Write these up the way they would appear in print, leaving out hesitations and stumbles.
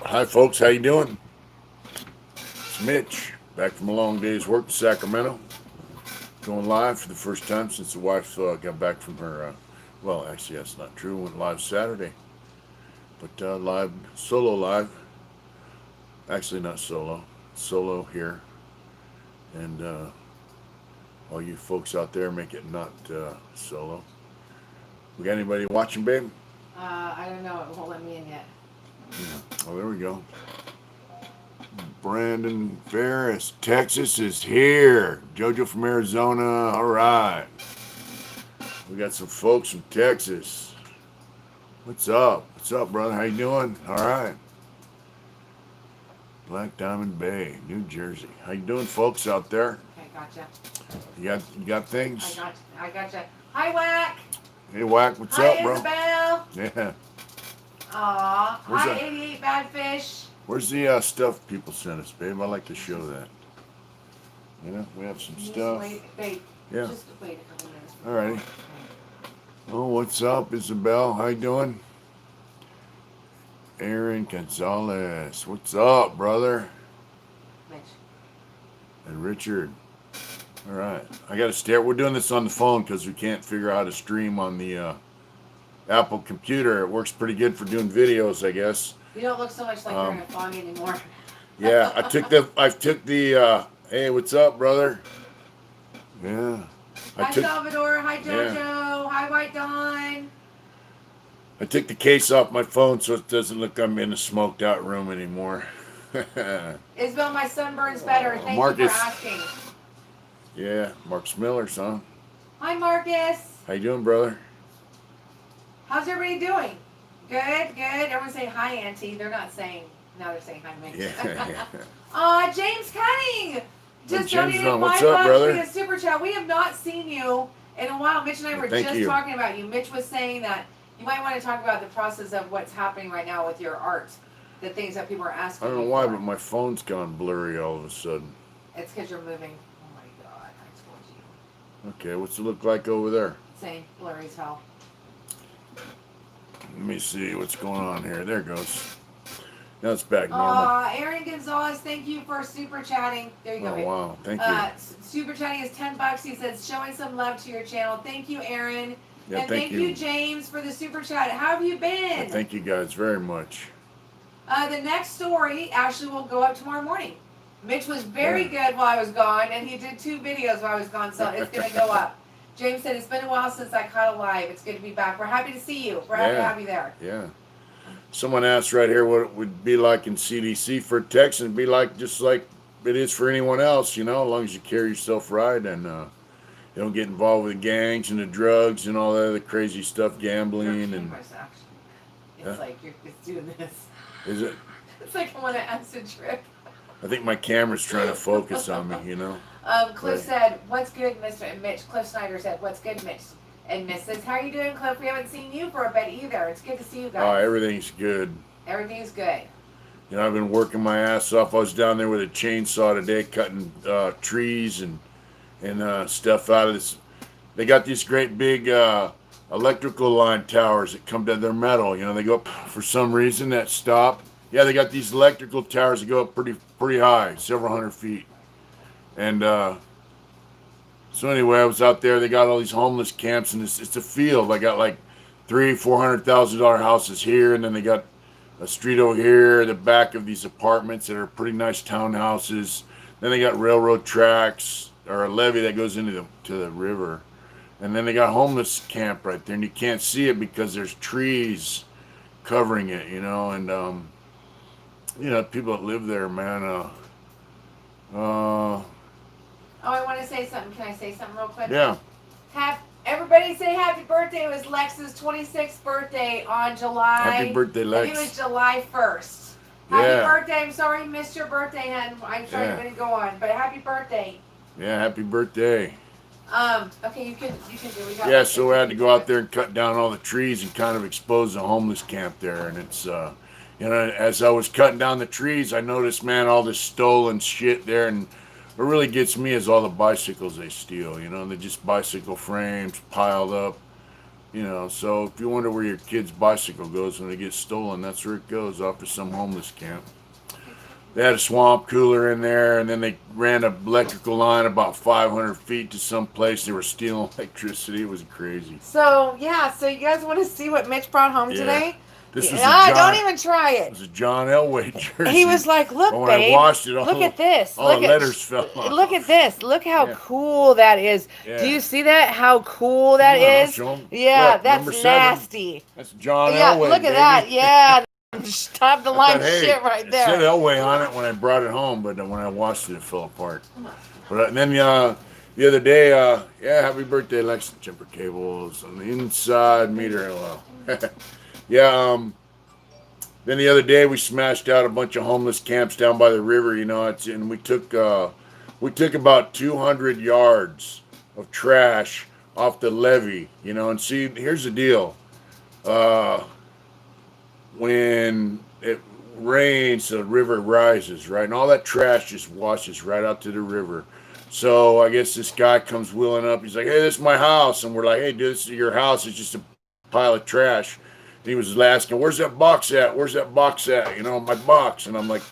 Hi, folks. How you doing? It's Mitch, back from a long day's work in Sacramento. Going live for the first time since the wife got back from her. Well, actually, that's not true. Went live Saturday, but live solo live. Actually, not solo. Solo here, and all you folks out there make it not solo. We got anybody watching, babe? I don't know. It won't let me in yet. Yeah. Oh, there we go. Brandon Ferris, Texas is here. Jojo from Arizona. All right. We got some folks from Texas. What's up? What's up, brother? How you doing? All right. Black Diamond Bay, New Jersey. How you doing, folks out there? Okay, gotcha. You got things? I gotcha. Hi, Whack. Hey, Whack. What's Hi, up, bro? Isabel. Yeah. Aw. Where's Hi, that? 88 Bad Fish. Where's the stuff people sent us, babe? I like to show that. You know, we have some Just stuff. wait, babe. Yeah. Just wait a couple minutes. Alrighty. Oh, what's up, Isabel? How you doing? Aaron Gonzalez. What's up, brother? Mitch. And Richard. All right. I got to stare. We're doing this on the phone because we can't figure out how to stream on the Apple computer. It works pretty good for doing videos, I guess. You don't look so much like you're in a fog anymore. Yeah, I took the. Hey, what's up, brother? Yeah. Hi, Salvador. Hi, Jojo. Yeah. Hi, White Dawn. I took the case off my phone so it doesn't look I'm in a smoked out room anymore. Isabel, my sunburn's better. Thank Marcus. you for asking. Yeah, Marcus Miller, son. Hi, Marcus. How you doing, brother? How's everybody doing? Good, good. Everyone say hi, Auntie. They're not saying. Now they're saying hi, Mitch. Yeah. James Cunning just James donated Dunn. $5 What's up, brother? for the super chat. We have not seen you in a while. Mitch and I were Thank just you. talking about you. Mitch was saying that you might want to talk about the process of what's happening right now with your art, the things that people are I asking. don't know you why, for. but my phone's gone blurry all of a sudden. It's because you're moving. Oh my God! I told you. Okay, what's it look like over there? Same blurry as hell. Let me see what's going on here. There it goes. Now it's back normal. Aaron Gonzalez, thank you for super chatting. There you go. Oh, babe. wow. Thank you. Super chatting is $10. He says showing some love to your channel. Thank you, Aaron. Yeah, and thank you. James, for the super chat. How have you been? Yeah, thank you guys very much. The next story actually will go up tomorrow morning. Mitch was very good while I was gone, and he did 2 videos while I was gone, so it's going to go up. James said, it's been a while since I caught a live. It's good to be back. We're happy to see you. We're happy to have you there. Yeah. Someone asked right here what it would be like in CDC for a Texan. It'd be like just like it is for anyone else, you know, as long as you carry yourself right and you don't get involved with the gangs and the drugs and all that other crazy stuff, gambling and. It's like you're just doing this. Is it? It's like I'm on an acid trip. I think my camera's trying to focus on me, you know. Cliff said, what's good, Mr. and Mitch? Cliff Snyder said, what's good, Mitch? And Mrs. How you doing, Cliff? We haven't seen you for a bit either. It's good to see you guys. Oh, everything's good. Everything's good. You know, I've been working my ass off. I was down there with a chainsaw today, cutting trees and stuff out of this. They got these great big electrical line towers that come down. They're metal. You know, they go up for some reason that stop. Yeah, they got these electrical towers that go up pretty high, several hundred feet. And so anyway, I was out there. They got all these homeless camps, and it's a field. I got like $300,000-$400,000 houses here, and then they got a street over here, the back of these apartments that are pretty nice townhouses. Then they got railroad tracks or a levee that goes into the river, and then they got homeless camp right there, and you can't see it because there's trees covering it, you know, and you know, people that live there, man. Oh, I want to say something. Can I say something real quick? Yeah. Everybody say happy birthday. It was Lex's 26th birthday on July. Happy birthday, Lex. I think it was July 1st. Happy birthday. I'm sorry I missed your birthday, hon. I'm sorry I'm going to go on, but happy birthday. Yeah, happy birthday. Okay, you can do it. Yeah, so we had to go out there and cut down all the trees and kind of expose the homeless camp there. And it's, you know, as I was cutting down the trees, I noticed, man, all this stolen shit there. And what really gets me is all the bicycles they steal, you know, they're just bicycle frames piled up. You know, so if you wonder where your kid's bicycle goes when it gets stolen, that's where it goes, off to some homeless camp. They had a swamp cooler in there, and then they ran an electrical line about 500 feet to some place. They were stealing electricity. It was crazy. So yeah, so you guys want to see what Mitch brought home Yeah. today? This was Yeah, a don't John. even try It it. was a John Elway jersey. He was like, "Look, But when babe, I washed it, look at this. all Look the at letters fell off. look at this. Look how Yeah. cool that is. Yeah. Do you see that? How cool that Come on, I'll is? show 'em. Yeah, Look, that's number 7. nasty. That's John Yeah, Elway. look at baby. that. Yeah, top the I line thought, hey, shit right it said there. Elway on it when I brought it home, but when I washed it, it fell apart. But then the other day, yeah, happy birthday, Lexington Timber Cables on the inside meter. Well, yeah. Then the other day we smashed out a bunch of homeless camps down by the river. You know, and we took about 200 yards of trash off the levee. You know, and see, here's the deal. When it rains, the river rises, right? And all that trash just washes right out to the river. So I guess this guy comes wheeling up. He's like, hey, this is my house. And we're like, hey, dude, this is your house. It's just a pile of trash. And he was asking, where's that box at? Where's that box at? You know, my box. And I'm like,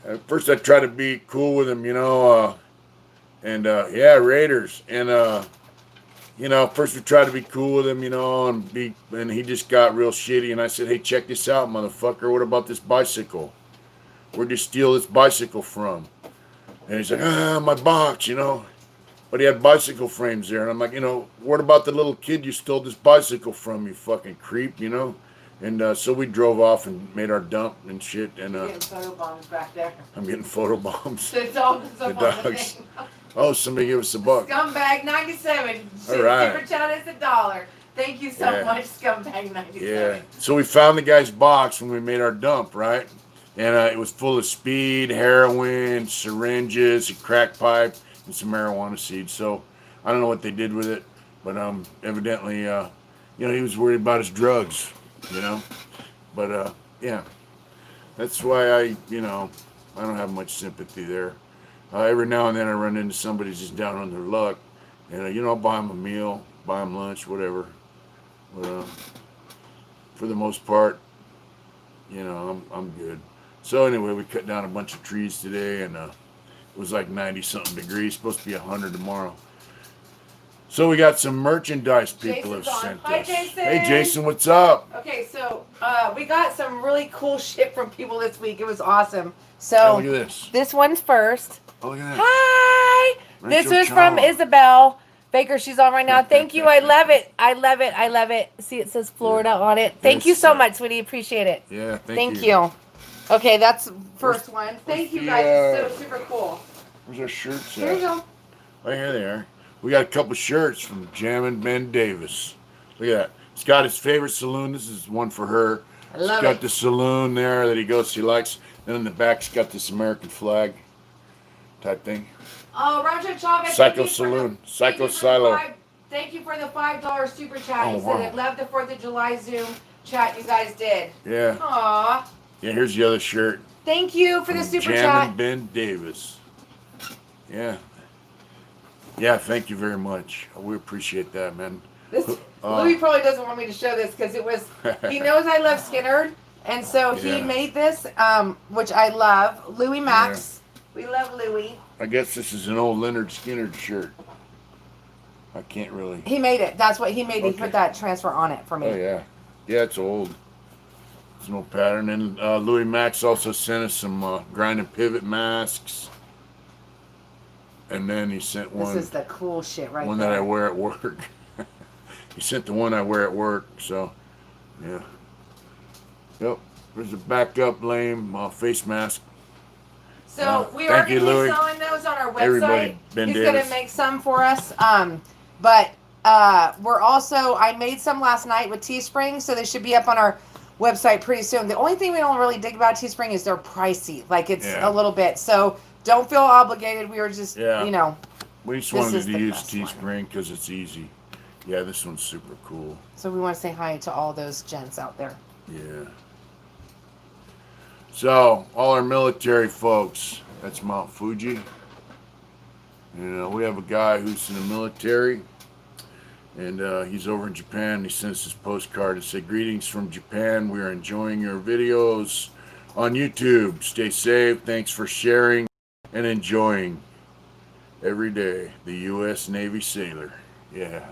at first I try to be cool with him, you know, yeah, Raiders. And, you know, first we tried to be cool with him, you know, and he just got real shitty. And I said, hey, check this out, motherfucker. What about this bicycle? Where'd you steal this bicycle from? And he's like, my box, you know. But he had bicycle frames there. And I'm like, you know, what about the little kid you stole this bicycle from, you fucking creep, you know? And so we drove off and made our dump and shit. And Getting photo bombs back there. I'm getting photo bombs. The dogs The up on the dogs. thing. Oh, somebody give us a buck. Scumbag 97. All right. Super chat is $1. Thank you so Yeah. much, Scumbag 97. Yeah. So we found the guy's box when we made our dump, right? And it was full of speed, heroin, syringes, a crack pipe, and some marijuana seeds. So I don't know what they did with it, but evidently, you know, he was worried about his drugs, you know. But yeah, that's why I don't have much sympathy there. Every now and then I run into somebody who's just down on their luck, and you know, I'll buy them a meal, buy them lunch, whatever. But for the most part, you know, I'm good. So anyway, we cut down a bunch of trees today, and it was like 90-something degrees. Supposed to be 100 tomorrow. So we got some merchandise people Jason's have on. sent Hi, us. Jason. Hey, Jason, what's up? Okay, so we got some really cool shit from people this week. It was awesome. Oh, So look at this. this one's first. Oh, look at that. Hi. This Rachel was from Chow. Isabel Baker. She's on right now. Thank you. I love it. I love it. I love it. See, it says Florida on it. Thank you Yes, so sir. much, sweetie. Appreciate it. Yeah, Thank you. Okay, that's first one. Thank you the, guys. It's so super cool. Where's our shirts Here you at? go. Oh, here they are. We got a couple shirts from Jammin' Ben Davis. Look at that. It's got his favorite saloon. This is one for her. I It's love got it. the saloon there that he goes, he likes. And in the back, it's got this American flag type thing. Oh, Roger Chavez. Psycho Saloon. Psycho Silo. Thank you for the $5 super chat. Oh, He wow. said it loved the 4th of July Zoom chat you guys did. Yeah. Aw. Yeah, here's the other shirt. Thank you for the from super Jammin' chat. Ben Davis. Yeah. Yeah, thank you very much. We appreciate that, man. This Louis probably doesn't want me to show this because it was. He knows I love Skinner, and so he Yeah. made this, which I love. Louis Max. We love Louis. I guess this is an old Leonard Skinner shirt. I can't really. He made it. That's what he made. He Okay. put that transfer on it for me. Oh, yeah. Yeah, it's old. It's no pattern. And Louis Max also sent us some grind and pivot masks. And then he sent This one, is the cool shit right one there. that I wear at work. He sent the one I wear at work. So, yeah. Yep. There's a backup lame face mask. So we thank are you, going to be Louis. selling those on our website. Everybody, Ben He's Davis. going to make some for us. But we're also, I made some last night with Teespring, so they should be up on our website pretty soon. The only thing we don't really dig about Teespring is they're pricey. Like it's Yeah. a little bit. So don't feel obligated. We were just, Yeah. you know. We just This wanted is to the use best one. Teespring because it's easy. Yeah, this one's super cool. So we want to say hi to all those gents out there. Yeah. So, all our military folks, that's Mount Fuji. You know, we have a guy who's in the military, And he's over in Japan. He sent us his postcard and said, "Greetings from Japan. We are enjoying your videos on YouTube. Stay safe. Thanks for sharing and enjoying every day. The U.S. Navy sailor." Yeah.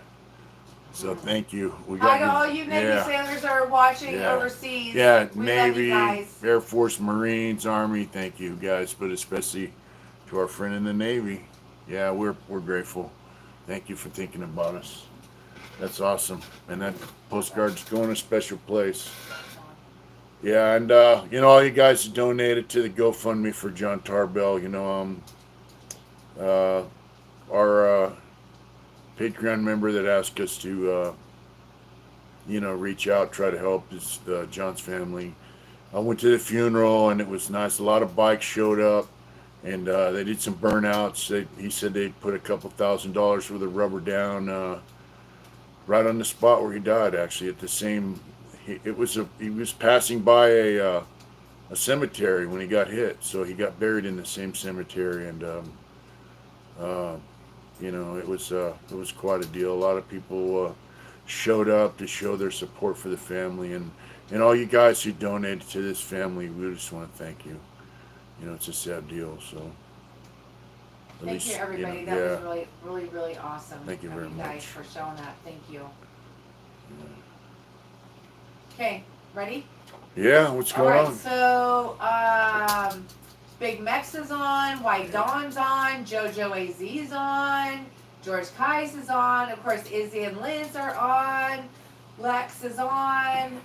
So thank you. We Hi got to all you Navy sailors that are watching overseas. Yeah, We love you Navy, guys. Air Force, Marines, Army. Thank you guys, but especially to our friend in the Navy. Yeah, we're grateful. Thank you for thinking about us. That's awesome. And that postcard's going a special place. Yeah, and all you guys who donated to the GoFundMe for John Tarbell, uh, our Patreon member that asked us to, reach out, try to help his John's family. I went to the funeral and it was nice. A lot of bikes showed up, and they did some burnouts. He said they put a couple $1,000s worth of rubber down right on the spot where he died. Actually, at the same, he was passing by a cemetery when he got hit, so he got buried in the same cemetery, and uh, it was quite a deal. A lot of people showed up to show their support for the family, and all you guys who donated to this family, we just want to thank you. It's a sad deal, so. Thank you, everybody. That was really, really, really awesome. Thank you very guys, much for showing that. Thank you. Okay, ready? Yeah, what's going on? So, Big Mex is on, White Dawn's on, JoJo AZ's on, George Kais is on, of course Izzy and Liz are on, Lex is on.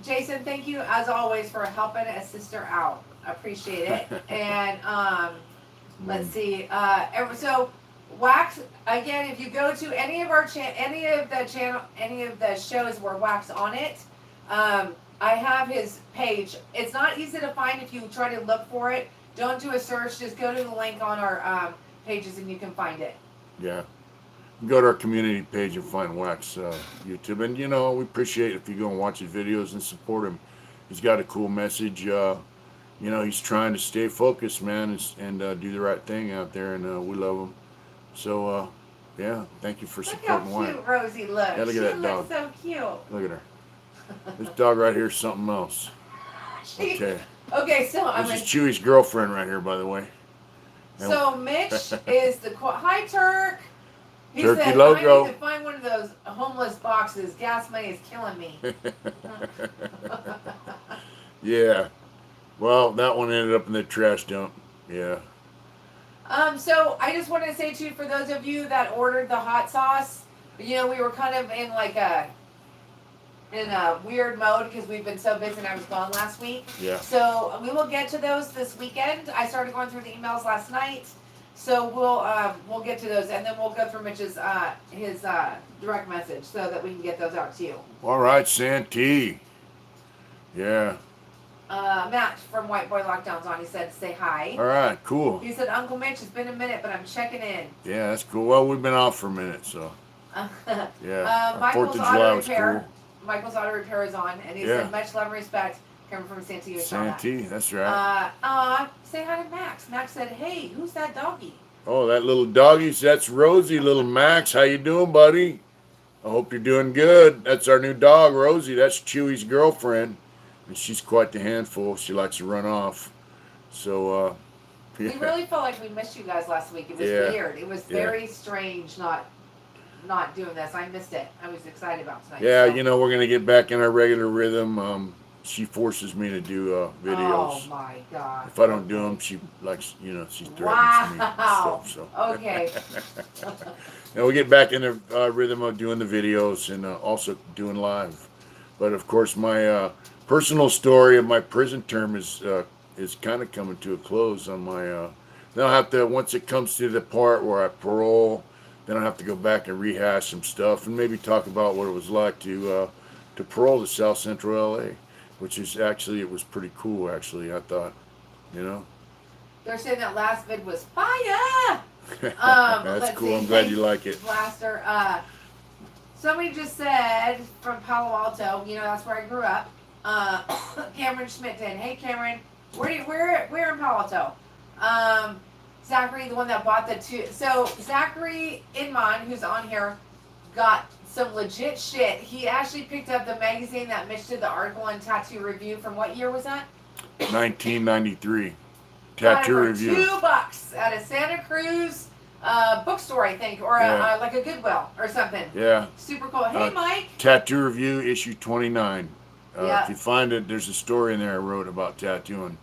Jason, thank you as always for helping a sister out. I appreciate it. And let's see. So Wax again. If you go to any of the shows where Wax on it, I have his page. It's not easy to find if you try to look for it. Don't do a search. Just go to the link on our pages and you can find it. Yeah. Go to our community page and find Wax YouTube. And, we appreciate it if you go and watch his videos and support him. He's got a cool message. He's trying to stay focused, man, and do the right thing out there, and we love him. So, thank you for supporting Wyatt. Look how cute Rosie looks. Yeah, look at that dog. Looks so cute. Look at her. This dog right here is something else. Okay. Okay, so this is Chewy's girlfriend right here, by the way. So Mitch is hi Turk. He Turkey said, logo. I need to find one of those homeless boxes. Gas money is killing me. Yeah. Well, that one ended up in the trash dump. Yeah. So I just wanted to say too, for those of you that ordered the hot sauce, we were kind of in a weird mode because we've been so busy and I was gone last week. Yeah. So we will get to those this weekend. I started going through the emails last night. So we'll get to those, and then we'll go through Mitch's his direct message so that we can get those out to you. All right, Santee. Yeah. Matt from White Boy Lockdown's on. He said, "Say hi." All right, cool. He said, "Uncle Mitch, it's been a minute, but I'm checking in." Yeah, that's cool. Well, we've been off for a minute, so. Yeah. Michael's 4th of July Auto was Repair. cool. Michael's Auto Repair is on, and he said, "Much love and respect coming from Santee." Santee, that's right. Say hi to Max. Max said, "Hey, who's that doggy?" Oh, that little doggy, that's Rosie, little Max. How you doing, buddy? I hope you're doing good. That's our new dog, Rosie. That's Chewy's girlfriend, and she's quite the handful. She likes to run off. So, We really felt like we missed you guys last week. It was weird. It was very strange not doing this. I missed it. I was excited about tonight. Yeah, so. We're going to get back in our regular rhythm. She forces me to do videos. Oh my God! If I don't do them, she likes, she threatens me and stuff. So. Okay. And we get back in the rhythm of doing the videos and also doing live. But of course, my personal story of my prison term is kind of coming to a close. On my, then I'll have to, once it comes to the part where I parole, then I'll have to go back and rehash some stuff and maybe talk about what it was like to parole to South Central LA. Which is actually, it was pretty cool, actually, I thought, They're saying that last vid was fire! That's cool, I'm glad you like it. Blaster. Somebody just said, from Palo Alto, that's where I grew up, Cameron Schmidten. Hey, Cameron, where in Palo Alto? Zachary, the one that bought the two. So, Zachary Inman, who's on here, got some legit shit. He actually picked up the magazine that Mitch did the article and tattoo review from. What year was that? 1993. Got it Tattoo for review. $2 at a Santa Cruz bookstore, I think, or Yeah. like a Goodwill or something. Yeah. Super cool. Hey, Mike. Tattoo review, issue 29. Yeah. If you find it, there's a story in there I wrote about tattooing.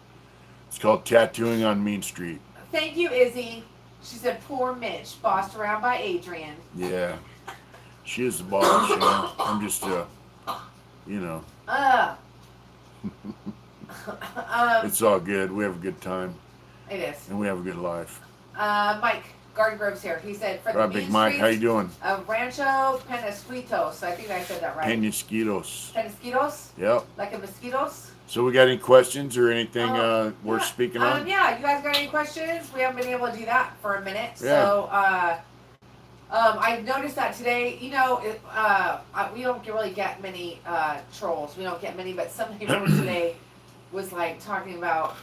It's called Tattooing on Mean Street. Thank you, Izzy. She said, poor Mitch, bossed around by Adrian. Yeah. She is the boss, you know. I'm just, you know. It's all good. We have a good time. It is. And we have a good life. Mike, Garden Grove's here. He said, for the Right, Big Mike, how you doing? Of Rancho Penasquitos. I think I said that right. Penasquitos. Penasquitos? Yep. Like a mosquitoes? So we got any questions or anything worth speaking on? Yeah, you guys got any questions? We haven't been able to do that for a minute. Yeah. So, I've noticed that today, you know, we don't really get many trolls. We don't get many, but some people today was like talking about,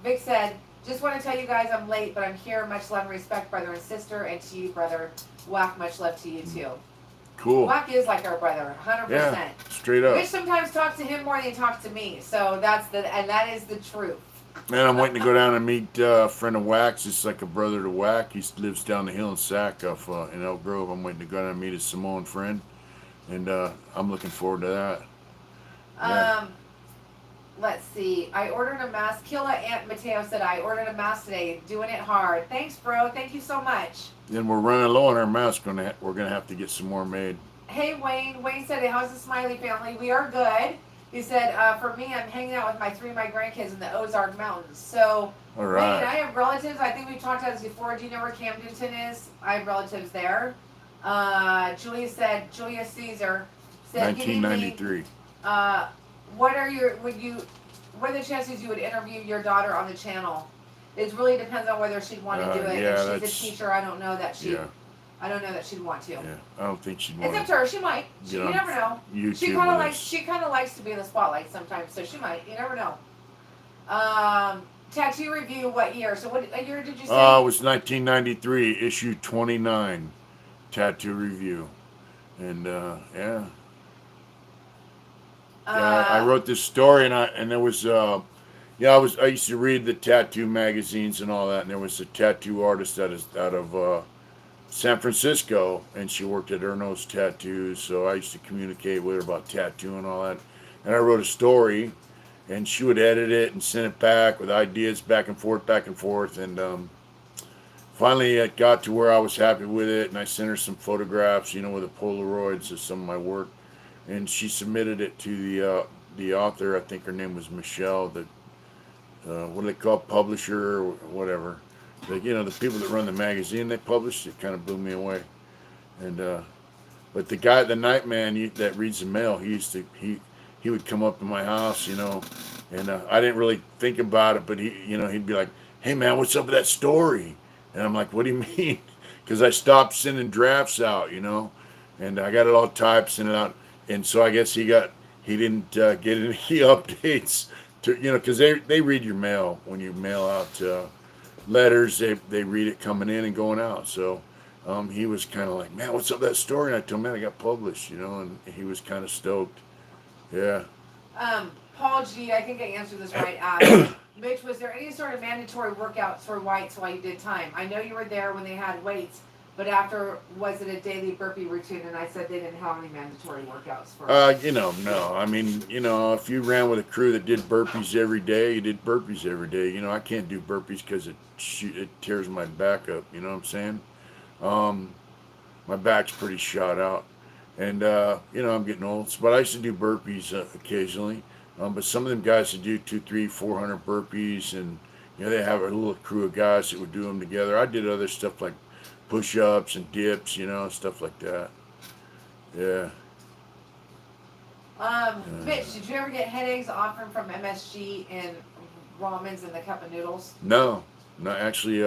Vic said, just want to tell you guys I'm late, but I'm here. Much love and respect, brother and sister, and to you, brother. Whack, much love to you too. Cool. Whack is like our brother, 100%. Yeah, straight up. Mitch sometimes talks to him more than he talks to me, so that is the truth. Man, I'm waiting to go down and meet a friend of Wack's. It's like a brother to Wack. He lives down the hill in Sac off in Elk Grove. I'm waiting to go down and meet his Samoan friend, and I'm looking forward to that. Yeah. Let's see. I ordered a mask. Killa Aunt Mateo said I ordered a mask today. Doing it hard. Thanks, bro. Thank you so much. Then we're running low on our masks. We're gonna have to get some more made. Hey, Wayne. Wayne said, how's the Smiley family? We are good. He said, for me, I'm hanging out with my my grandkids in the Ozark Mountains. So, All right. Wayne, I have relatives. I think we've talked about this before. Do you know where Camdenton is? I have relatives there. Julia Caesar said, 1993. what are the chances you would interview your daughter on the channel? It really depends on whether she'd want to do it. Yeah, if she's a teacher, I don't know that she'd. Yeah. I don't know that she'd want to. Yeah, I don't think she'd want It's up to her. She might. You never know. YouTube She kind of likes to be in the spotlight sometimes, so she might. You never know. Tattoo review. What year? So what year did you say? It was 1993, issue 29, tattoo review, and yeah. I wrote this story, and there was I used to read the tattoo magazines and all that, and there was a tattoo artist out of San Francisco, and she worked at Erno's Tattoos, so I used to communicate with her about tattoo and all that, and I wrote a story, and she would edit it and send it back with ideas back and forth, and finally it got to where I was happy with it, and I sent her some photographs, with the Polaroids of some of my work, and she submitted it to the author. I think her name was Michelle, the what do they call it, publisher or whatever. But, the people that run the magazine, they published it. Kind of blew me away. And but the guy, the night man that reads the mail, he would come up to my house, and I didn't really think about it, but he'd be like, "Hey man, what's up with that story?" And I'm like, "What do you mean?" Because I stopped sending drafts out, and I got it all typed, sent it out, and so I guess he didn't get any updates to, because they read your mail when you mail out letters. They read it coming in and going out. So he was kind of like, "Man, what's up with that story?" And I told him, "Man, I got published," and he was kind of stoked. Yeah. Paul G, I think I answered this right. Asked, Mitch, was there any sort of mandatory workouts for whites while you did time? I know you were there when they had weights, but after, was it a daily burpee routine? And I said they didn't have any mandatory workouts for no. I mean, if you ran with a crew that did burpees every day, you did burpees every day. I can't do burpees because it tears my back up. You know what I'm saying? My back's pretty shot out. And, I'm getting old. But I used to do burpees occasionally. But some of them guys would do 200, 300, 400 burpees. And, they have a little crew of guys that would do them together. I did other stuff like push-ups and dips, stuff like that. Yeah. Mitch, did you ever get headaches often from MSG and ramens and the cup of noodles? No, actually.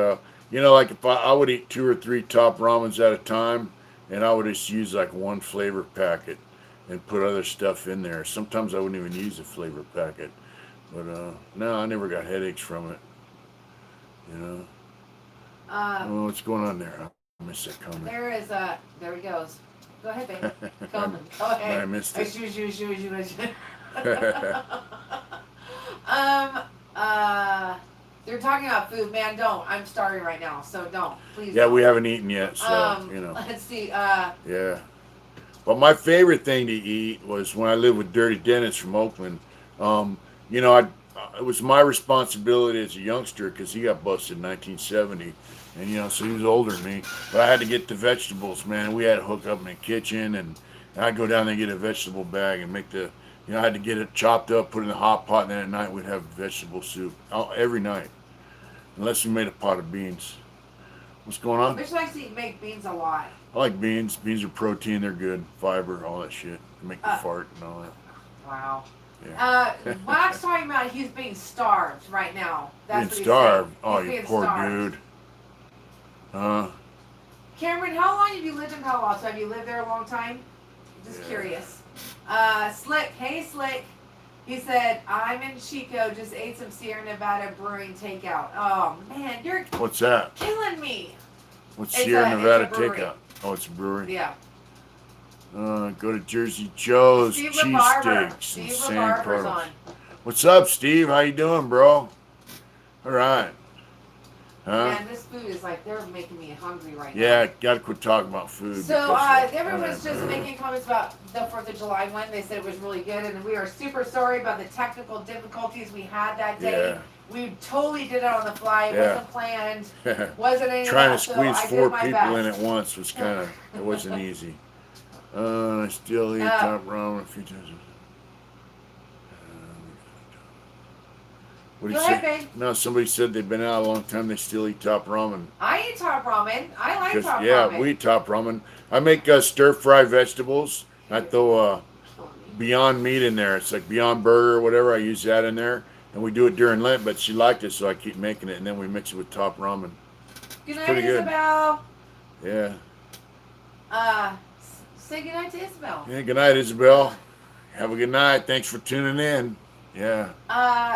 Like if I would eat 2 or 3 top ramens at a time, and I would just use like one flavor packet and put other stuff in there. Sometimes I wouldn't even use a flavor packet, but no, I never got headaches from it. What's going on there? I miss that comment. There is a. There he goes. Go ahead, babe. Go ahead. I missed it. um. They're talking about food, man. Don't. I'm starving right now, so don't. Please. Yeah, don't. we haven't eaten yet, so Let's see. Yeah. But my favorite thing to eat was when I lived with Dirty Dennis from Oakland. You know, it was my responsibility as a youngster because he got busted in 1970, and so he was older than me. But I had to get the vegetables, man. We had to hook up in the kitchen, and I'd go down there and get a vegetable bag and make I had to get it chopped up, put it in the hot pot, and then at night we'd have vegetable soup every night, unless we made a pot of beans. What's going on? Mitch likes to make beans a lot. I like beans. Beans are protein. They're good. Fiber, all that shit. They make you fart and all that. Wow. Yeah. Black's talking about he's being starved right now. That's being starved? Oh, he's you poor starved. dude. Cameron, how long have you lived in Palo Alto? Have you lived there a long time? Just curious. Slick. Hey, Slick. He said, I'm in Chico. Just ate some Sierra Nevada Brewing takeout. Oh, man. You're What's that? killing me. What's Sierra Nevada brewery. takeout? Oh, it's a brewery. Yeah. Go to Jersey Joe's cheesesteaks and San Carlos. What's up, Steve? How you doing, bro? All right. Huh? Man, this food is like, they're making me hungry right now. Yeah, gotta quit talking about food. So, everyone was just making comments about the 4th of July one. They said it was really good, and we are super sorry about the technical difficulties we had that day. Yeah. We totally did it on the fly. It wasn't planned. Wasn't any Trying to of that, squeeze so 4 people best. in at once was it wasn't easy. I still eat top ramen a few times. What Go ahead, babe. No, somebody said they've been out a long time. They still eat top ramen. I eat top ramen. I like top ramen. Yeah, we eat top ramen. I make stir fry vegetables. I throw Beyond Meat in there. It's like Beyond Burger or whatever. I use that in there. And we do it during Lent, but she liked it, so I keep making it. And then we mix it with top ramen. Good night, Isabel. Yeah. Say good night to Isabel. Yeah, good night, Isabel. Have a good night. Thanks for tuning in. Yeah.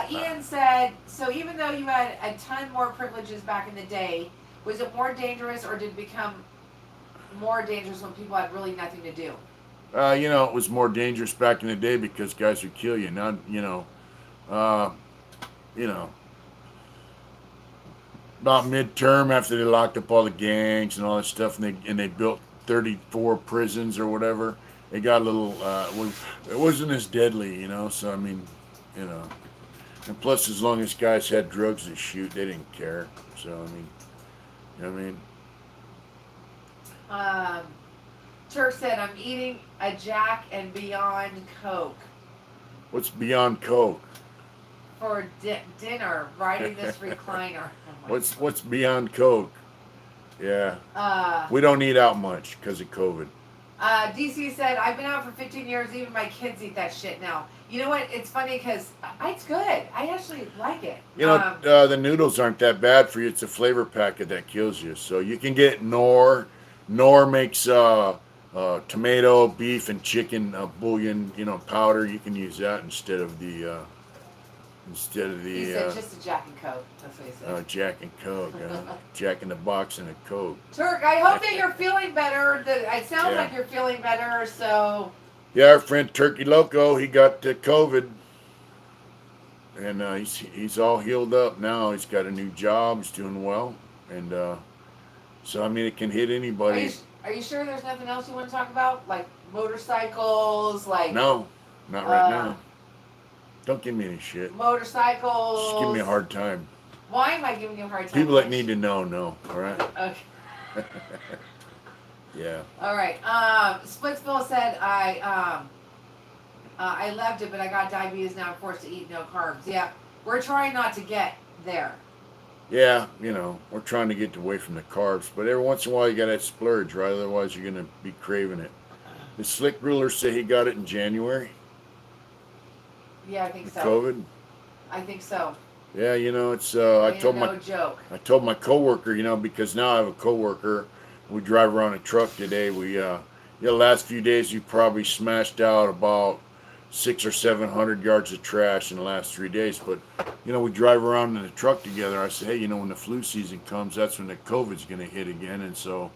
Ian said, so even though you had a ton more privileges back in the day, was it more dangerous or did it become more dangerous when people had really nothing to do? It was more dangerous back in the day because guys would kill you. Now, about midterm after they locked up all the gangs and all that stuff, and they built 34 prisons or whatever, it got a little, it wasn't as deadly, so I mean, and plus as long as guys had drugs to shoot, they didn't care, so I mean, you know what I mean? Turk said, I'm eating a Jack and Beyond Coke. What's Beyond Coke? For dinner, riding this recliner. What's Beyond Coke? Yeah. We don't eat out much because of COVID. DC said, I've been out for 15 years. Even my kids eat that shit now. You know what? It's funny because it's good. I actually like it. The noodles aren't that bad for you. It's a flavor packet that kills you. So you can get Knorr. Knorr makes tomato, beef, and chicken bouillon, powder. You can use that instead of the... He said just a Jack and Coke. That's what he said. Jack and Coke. Jack in the Box and a Coke. Turk, I hope that you're feeling better. It sounds like you're feeling better, so... Yeah, our friend Turkey Loco, he got COVID. And he's all healed up now. He's got a new job. He's doing well. And so, I mean, it can hit anybody. Are you sure there's nothing else you want to talk about? Like motorcycles? No, not right now. Don't give me any shit. Motorcycles. Just give me a hard time. Why am I giving you a hard time? People that need to know, all right? Okay. Yeah. All right. Splitsville said, I loved it, but I got diabetes now. I'm forced to eat no carbs. Yeah. We're trying not to get there. Yeah, we're trying to get away from the carbs, but every once in a while you got to splurge, right? Otherwise you're going to be craving it. The Slick Ruler say he got it in January. Yeah, I think so. COVID? I think so. Yeah, it's no joke. I told my coworker, because now I have a coworker. We drive around a truck today. We the last few days we probably smashed out about 600 or 700 yards of trash in the last 3 days. But we drive around in the truck together. I said, hey, when the flu season comes, that's when the COVID's going to hit again. And so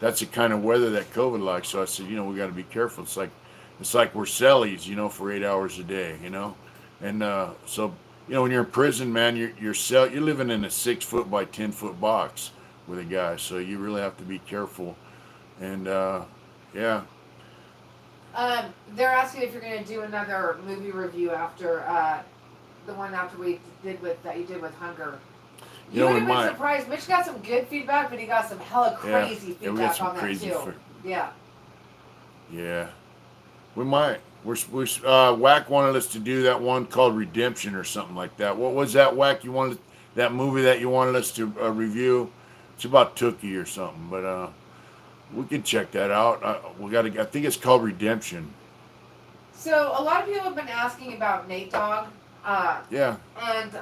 that's the kind of weather that COVID likes. So I said, we got to be careful. It's like we're cellies, for 8 hours a day, and so when you're in prison, man, you're living in a 6 foot by 10 foot box with a guy, so you really have to be careful. And yeah, They're asking if you're going to do another movie review after the one after we did that you did with Hunger. You would have been surprised. Mitch got some good feedback, but he got some hella crazy feedback on that too. Yeah. Yeah. We might. Whack wanted us to do that one called Redemption or something like that. What was that, Whack? You wanted that movie that you wanted us to review? It's about Tookie or something, but we can check that out. I think it's called Redemption. So a lot of people have been asking about Nate Dogg. Yeah. And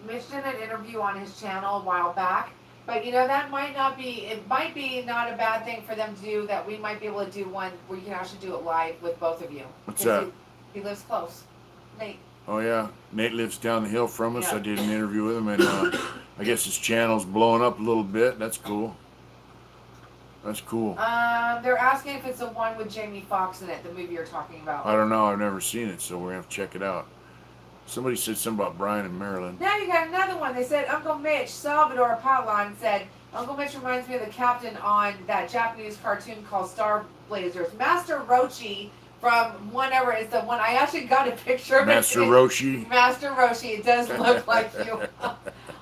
Mitch did an interview on his channel a while back. But that might not be, it might be not a bad thing for them to do, that we might be able to do one where you can actually do it live with both of you. What's that? He lives close. Nate. Oh, yeah. Nate lives down the hill from us. Yeah. I did an interview with him, and I guess his channel's blowing up a little bit. That's cool. That's cool. They're asking if it's the one with Jamie Foxx in it, the movie you're talking about. I don't know. I've never seen it, so we're going to have to check it out. Somebody said something about Brian and Marilyn. Now you got another one. They said Uncle Mitch, Salvador Patlan said, Uncle Mitch reminds me of the captain on that Japanese cartoon called Star Blazers. Master Roshi from whatever is the one. I actually got a picture of Master Roshi. Master Roshi. It does look like you.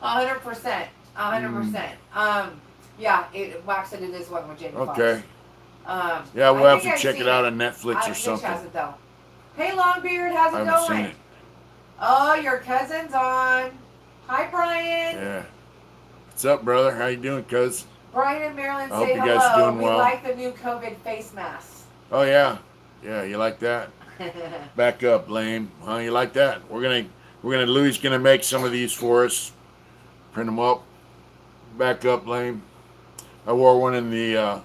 100%. 100%. Yeah, Wax said it is one with Jamie Foxx. Okay. Yeah, we'll have to check it out on Netflix or something. Mitch has it though. Hey Longbeard, how's it going? I haven't seen it. Oh, your cousin's on. Hi, Brian. Yeah. What's up, brother? How you doing, cuz? Brian and Marilyn I hope say you hello. guys are doing well. We like the new COVID face masks. Oh yeah, yeah. You like that? Back up, lame. Huh? You like that? Louis gonna make some of these for us. Print them up. Back up, lame. I wore one in the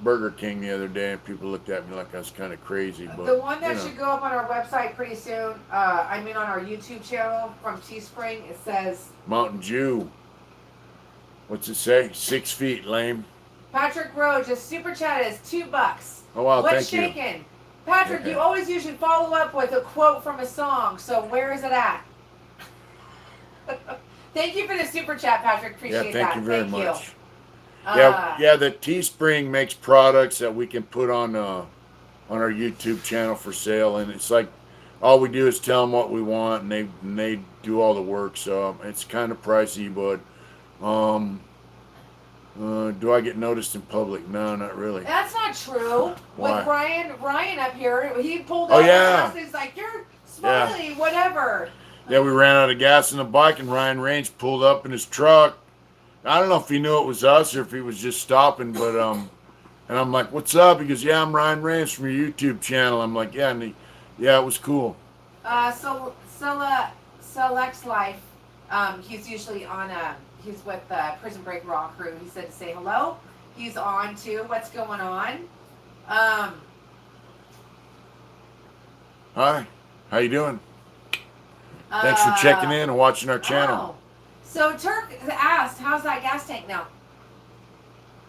Burger King the other day, and people looked at me like I was kind of crazy. But the one that should go up on our website pretty soon, on our YouTube channel from Teespring, it says Mountain Dew. What's it say? 6 feet, lame. Patrick Rowe just super chatted us $2. Oh wow, What's thank shaking? you. Patrick, Okay. you always usually follow up with a quote from a song, so where is it at? Thank you for the super chat, Patrick. Appreciate that. Yeah, thank you very much. You. Yeah, the Teespring makes products that we can put on our YouTube channel for sale, and it's like all we do is tell them what we want, and they do all the work. So it's kind of pricey, but do I get noticed in public? No, not really. That's not true. Why? With Ryan up here, he pulled Oh, over yeah. and he's like, "You're Smiley, whatever." Yeah, we ran out of gas in the bike, and Ryan Range pulled up in his truck. I don't know if he knew it was us or if he was just stopping, but and I'm like, "What's up?" He goes, "Yeah, I'm Ryan Range from your YouTube channel." I'm like, "Yeah," and yeah, it was cool. Select's Life. He's usually on he's with Prison Break Raw crew. He said to say hello. He's on too. What's going on? Hi, how you doing? Thanks for checking in and watching our channel. Oh. So Turk asked, "How's that gas tank now?"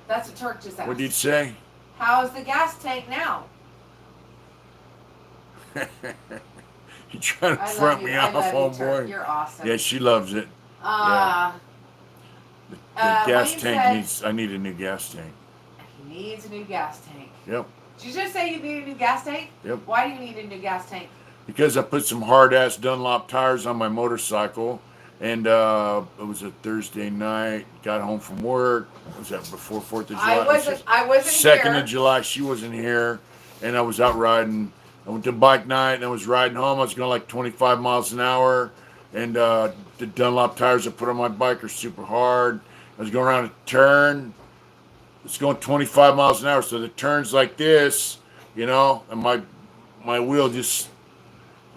That's what Turk just asked. What did you say? How's the gas tank now? You trying to front me off, homeboy? You're awesome. Yeah, she loves it. Yeah. The gas Wayne tank said, I need a new gas tank. He needs a new gas tank. Yep. Did you just say you need a new gas tank? Yep. Why do you need a new gas tank? Because I put some hard-ass Dunlop tires on my motorcycle, and it was a Thursday night, got home from work. Was that before 4th of July? I wasn't 2nd here. of July, she wasn't here, and I was out riding. I went to bike night, and I was riding home. I was going like 25 miles an hour, and the Dunlop tires I put on my bike are super hard. I was going around a turn. It's going 25 miles an hour, so the turn's like this, and my wheel just...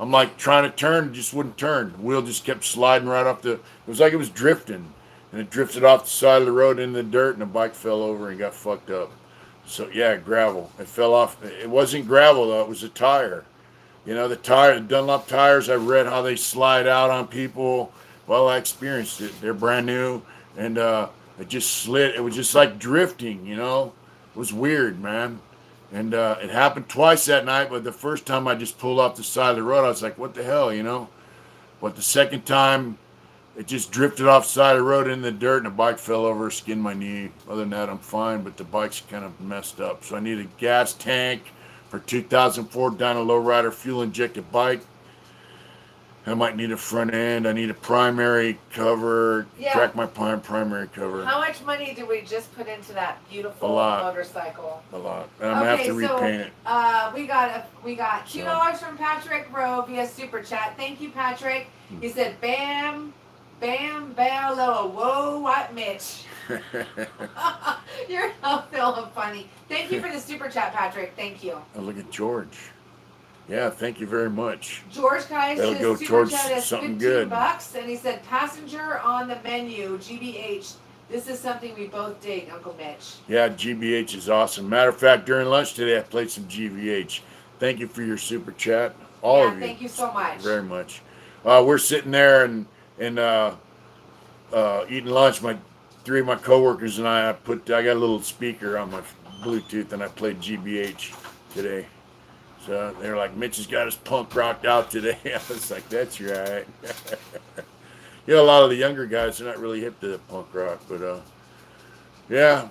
I'm like trying to turn, it just wouldn't turn. The wheel just kept sliding right off it was like it was drifting. And it drifted off the side of the road into the dirt, and the bike fell over and got fucked up. So yeah, gravel. It fell off. It wasn't gravel though, it was a tire. The Dunlop tires, I read how they slide out on people. Well, I experienced it. They're brand new. And It just slid. It was just like drifting, you know. It was weird, man. And it happened twice that night, but the first time I just pulled off the side of the road, I was like, what the hell, you know? But the second time, it just drifted off the side of the road in the dirt, and the bike fell over, skinned my knee. Other than that, I'm fine, but the bike's kind of messed up. So I need a gas tank for 2004 Dyna Lowrider fuel-injected bike. I might need a front end. I need a primary cover. Yeah. Crack my primary cover. How much money did we just put into that beautiful A lot. motorcycle? A lot. And I'm gonna have to repaint it. We got $2 from Patrick Rowe via Super Chat. Thank you, Patrick. He said, "Bam, bam, bam, low, whoa, what, Mitch?" You're so funny. Thank you for the Super Chat, Patrick. Thank you. Oh, look at George. Yeah, thank you very much. George Kais, That'll his go Super towards Chat is something 15 good. bucks, and he said, "Passenger on the menu, GBH. This is something we both dig, Uncle Mitch." Yeah, GBH is awesome. Matter of fact, during lunch today, I played some GBH. Thank you for your super chat, all of you. Thank you so much. Very much. We're sitting there and eating lunch. Three of my coworkers and I got a little speaker on my Bluetooth, and I played GBH today. So they're like, "Mitch has got us punk rocked out today." I was like, "That's right." You know, a lot of the younger guys are not really hip to the punk rock, but yeah.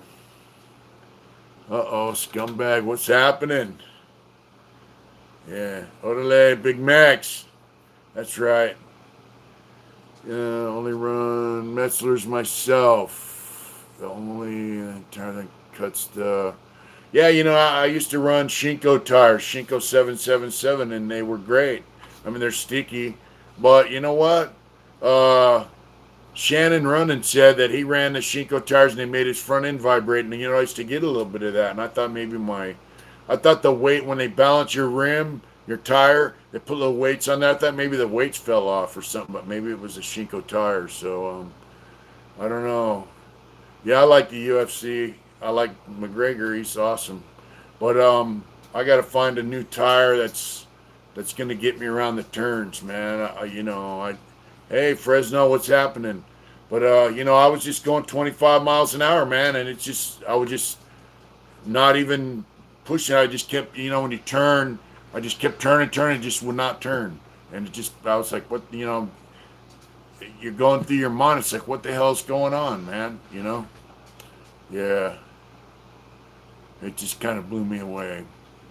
Scumbag, what's happening? Yeah, Odele, Big Max. That's right. Only run Metzler's myself. The only tire that cuts the. Yeah, you know, I used to run Shinko tires, Shinko 777, and they were great. I mean, they're sticky, but you know what? Shannon Runnan said that he ran the Shinko tires and they made his front end vibrate, and you know, I used to get a little bit of that, and I thought the weight, when they balance your rim, your tire, they put little weights on that. I thought maybe the weights fell off or something, but maybe it was the Shinko tires. So I don't know. Yeah, I like the UFC. I like McGregor. He's awesome. But I got to find a new tire that's going to get me around the turns, man. Hey, Fresno, what's happening? But I was just going 25 miles an hour, man, and I was just not even pushing. I just kept, when you turn, I just kept turning, just would not turn. And I was like, what, you're going through your mind. It's like, what the hell's going on, man? Yeah. It just kind of blew me away.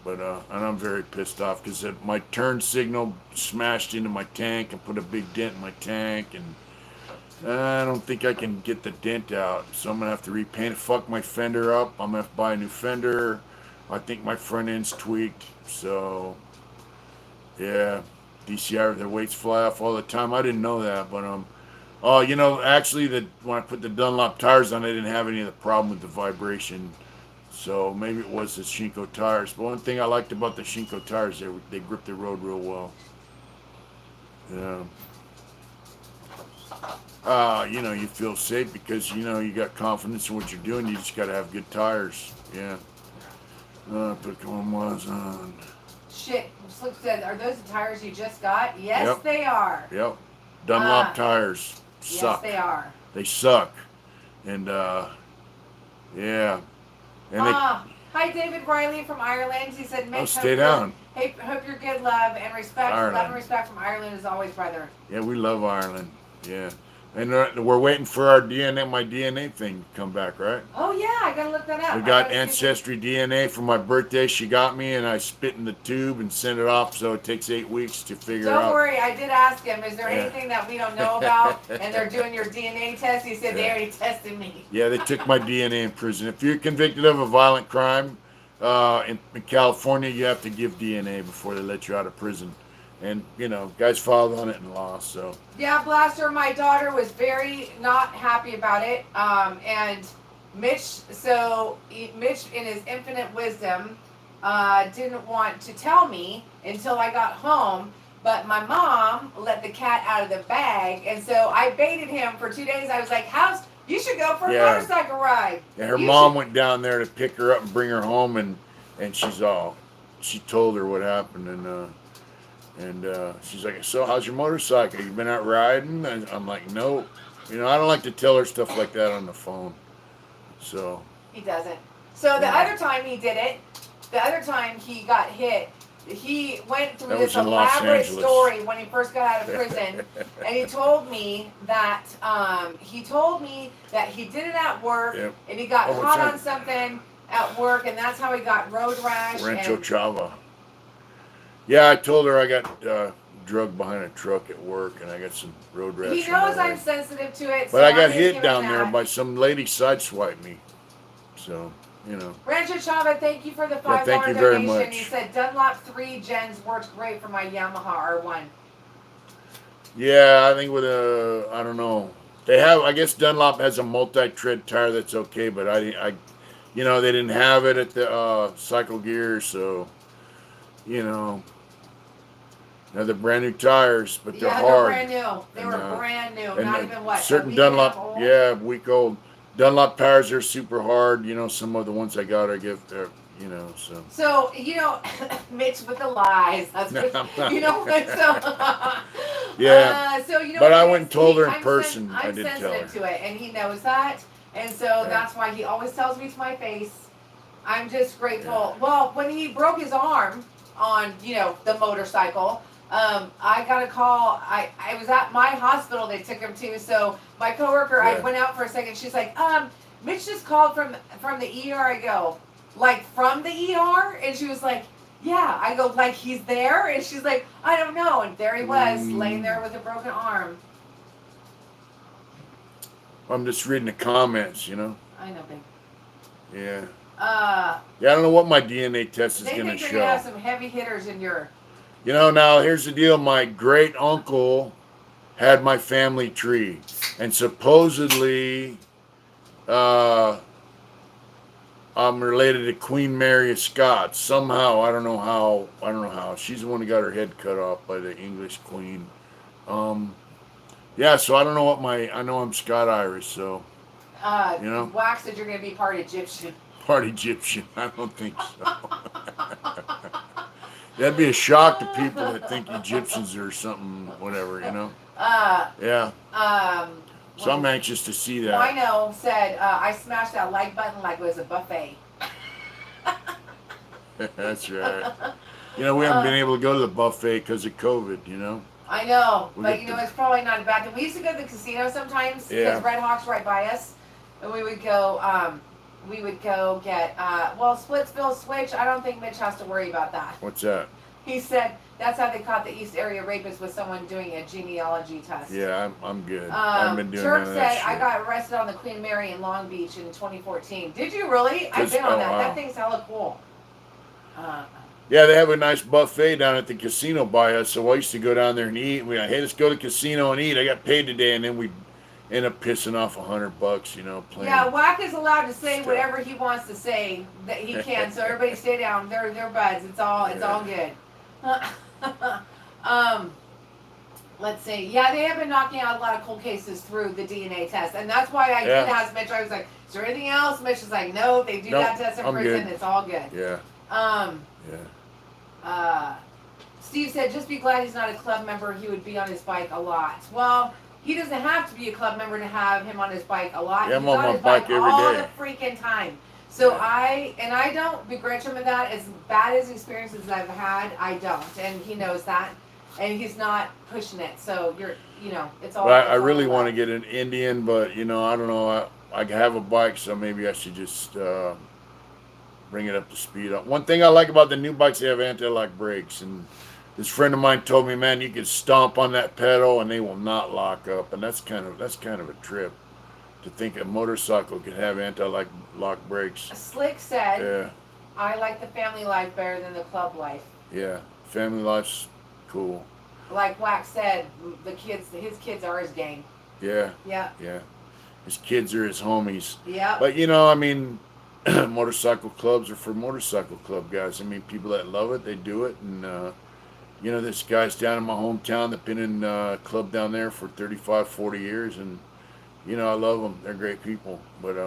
But, and I'm very pissed off because my turn signal smashed into my tank and put a big dent in my tank. And I don't think I can get the dent out. So I'm going to have to repaint it. Fuck my fender up. I'm going to have to buy a new fender. I think my front end's tweaked. So, yeah. DCR, their weights fly off all the time. I didn't know that. But, actually, when I put the Dunlop tires on, I didn't have any of the problem with the vibration. So maybe it was the Shinko tires. But one thing I liked about the Shinko tires, they grip the road real well. Yeah. You feel safe because, you got confidence in what you're doing. You just got to have good tires. Yeah. Put was on. Shit. Slick said, "Are those the tires you just got?" Yes, Yep. They are. Yep. Dunlop tires suck. Yes, they are. They suck. And, yeah. And hi, David Riley from Ireland. He said, "Mitch, stay down. Hey, hope you're good, love and respect. Ireland. Love and respect from Ireland as always, brother." Yeah, we love Ireland. Yeah. And we're waiting for my DNA thing to come back, right? Oh, yeah, I gotta look that up. We got Ancestry DNA for my birthday. She got me, and I spit in the tube and sent it off, so it takes 8 weeks to figure out. Don't worry, I did ask him, is there anything that we don't know about? And they're doing your DNA test. He said they already tested me. Yeah, they took my DNA in prison. If you're convicted of a violent crime in California, you have to give DNA before they let you out of prison. And, guys filed on it and lost, so. Yeah, Blaster, my daughter was very not happy about it. And Mitch, in his infinite wisdom, didn't want to tell me until I got home. But my mom let the cat out of the bag. And so I baited him for 2 days. I was like, you should go for a motorcycle ride. Yeah, her mom went down there to pick her up and bring her home. And she told her what happened. And she's like, "So how's your motorcycle? You been out riding?" And I'm like, "Nope." I don't like to tell her stuff like that on the phone. So He doesn't. So the Yeah. other time he did it, the other time he got hit, he went through That this was in Los elaborate Angeles. story when he first got out of prison, and he told me that he did it at work, Yep. and he got Oh, what's caught that? on something at work, and that's how he got road rash. Rancho And Chava. Yeah, I told her I got drugged behind a truck at work, and I got some road rash. he on my knows I'm leg. sensitive to it. But So I I'm got gonna hit give down him there that. by some lady sideswiped me. So, Rancho Chava, thank you for the $5 Yeah, thank you very donation. much. He said Dunlop 3 gens works great for my Yamaha R1. Yeah, I think with I don't know. They have, I guess Dunlop has a multi-tread tire that's okay, but they didn't have it at the Cycle Gear, so, you know, now they're brand new tires, but they're Yeah, hard. they're brand new. They And, were brand new. and Not even what, certain a week and a half Dunlop, old? yeah, week old. Dunlop tires are super hard. Some of the ones I got, I give, so. So, Mitch with the lies. That's No, what, I'm not. Yeah. Yeah. So, But what I it went is, and told her in I'm person. I I'm did tell sensitive her. to it, and he knows that. And so Yeah. that's why he always tells me to my face. I'm just grateful. Yeah. Well, when he broke his arm on, the motorcycle, I got a call. I was at my hospital they took him to. So my coworker, I Yeah. went out for a second. She's like, Mitch just called from the ER. I go, like from the ER? And she was like, yeah. I go, like he's there? And she's like, I don't know. And there he was, laying there with a broken arm. I'm just reading the comments, I know, babe. Yeah. Uh, Yeah, I don't know what my DNA test is they going to think you're gonna have show. some heavy hitters in your. Now here's the deal. My great uncle had my family tree, and supposedly, I'm related to Queen Mary of Scots. Somehow, I don't know how. She's the one who got her head cut off by the English Queen. Yeah, so I don't know I know I'm Scott Irish, so, Wax said you're gonna be part Egyptian. part Egyptian. I don't think so. That'd be a shock to people that think Egyptians are something, whatever, Yeah. So I'm anxious to see that. Wino said, I smashed that like button like it was a buffet. That's right. We haven't been able to go to the buffet because of COVID, I know, We but get it's probably not a bad thing. We used to go to the casino sometimes because Yeah. Red Hawk's right by us, and we would go get Splitsville Switch. I don't think Mitch has to worry about that. What's that? He said that's how they caught the East Area rapist, with someone doing a genealogy test. Yeah, I'm good. I've been doing Turk none of that said shit. I got arrested on the Queen Mary in Long Beach in 2014. Did you really? I've been on that. wow. That thing's hella cool. Yeah, they have a nice buffet down at the casino by us, so I used to go down there and eat. We like, hey, let's go to the casino and eat. I got paid today, and then we end up pissing off $100, playing. Yeah, Whack is allowed to say stuff. whatever he wants to say that he can. So everybody stay down. They're buds. It's all good. Let's see. Yeah, they have been knocking out a lot of cold cases through the DNA test, and that's why I did ask Mitch. I was like, "Is there anything else?" Mitch was like, "No, they do that test in I'm prison. good. It's all good." Yeah. Steve said, "Just be glad he's not a club member. He would be on his bike a lot." Well, he doesn't have to be a club member to have him on his bike a lot. Yeah, I'm He's on my his bike every all day. the freaking time. So Yeah. I don't begrudge him of that. As bad as experiences as I've had, I don't, and he knows that, and he's not pushing it. So it's all. But I really want to get an Indian, but I don't know. I have a bike, so maybe I should just bring it up to speed. One thing I like about the new bikes, they have anti-lock brakes, and this friend of mine told me, man, you can stomp on that pedal and they will not lock up, and that's kind of a trip to think a motorcycle could have anti-lock brakes. Slick said, Yeah, "I like the family life better than the club life." yeah, family life's cool. Like Wax said, his kids are his gang. Yeah, Yeah. yeah. His kids are his homies. Yeah. But motorcycle clubs are for motorcycle club guys. I mean, people that love it, they do it. And this guy's down in my hometown that's been in club down there for 35, 40 years, and I love them. They're great people. But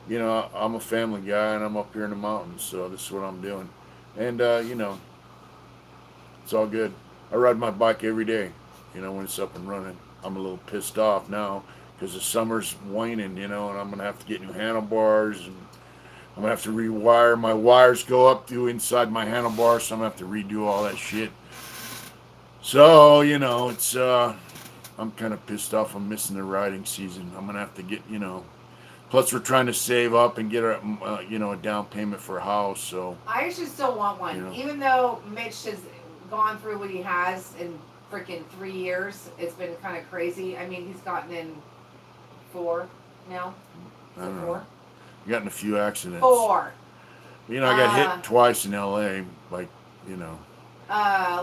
I'm a family guy, and I'm up here in the mountains, so this is what I'm doing. And it's all good. I ride my bike every day. When it's up and running. I'm a little pissed off now because the summer's waning, and I'm gonna have to get new handlebars, and I'm gonna have to rewire. My wires go up to inside my handlebars, so I'm gonna have to redo all that shit. So it's I'm kind of pissed off. I'm missing the riding season. I'm gonna have to get Plus, we're trying to save up and get a down payment for a house. So I actually still want one, even though Mitch has gone through what he has in freaking 3 years. It's been kind of crazy. I mean, he's gotten in 4 now. I don't know. 4? Gotten a few accidents. 4. I got hit twice in L.A. Like, to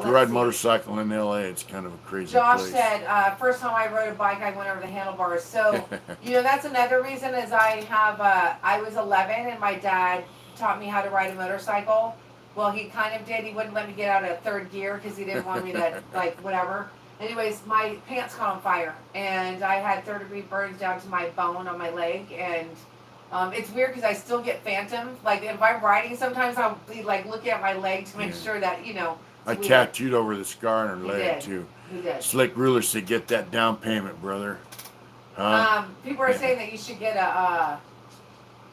ride motorcycle in L.A., it's kind of a crazy Josh place. said, first time I rode a bike, I went over the handlebars. So, that's another reason is I was 11 and my dad taught me how to ride a motorcycle. Well, he kind of did. He wouldn't let me get out of 3rd gear because he didn't want me to, whatever. Anyways, my pants caught on fire and I had 3rd-degree burns down to my bone on my leg. And it's weird because I still get phantom. Like, if I'm riding, sometimes I'll be, looking at my leg to make sure that, I tattooed over the scar on her leg, too. He did. Slick Ruler said, get that down payment, brother. People are saying that you should get a,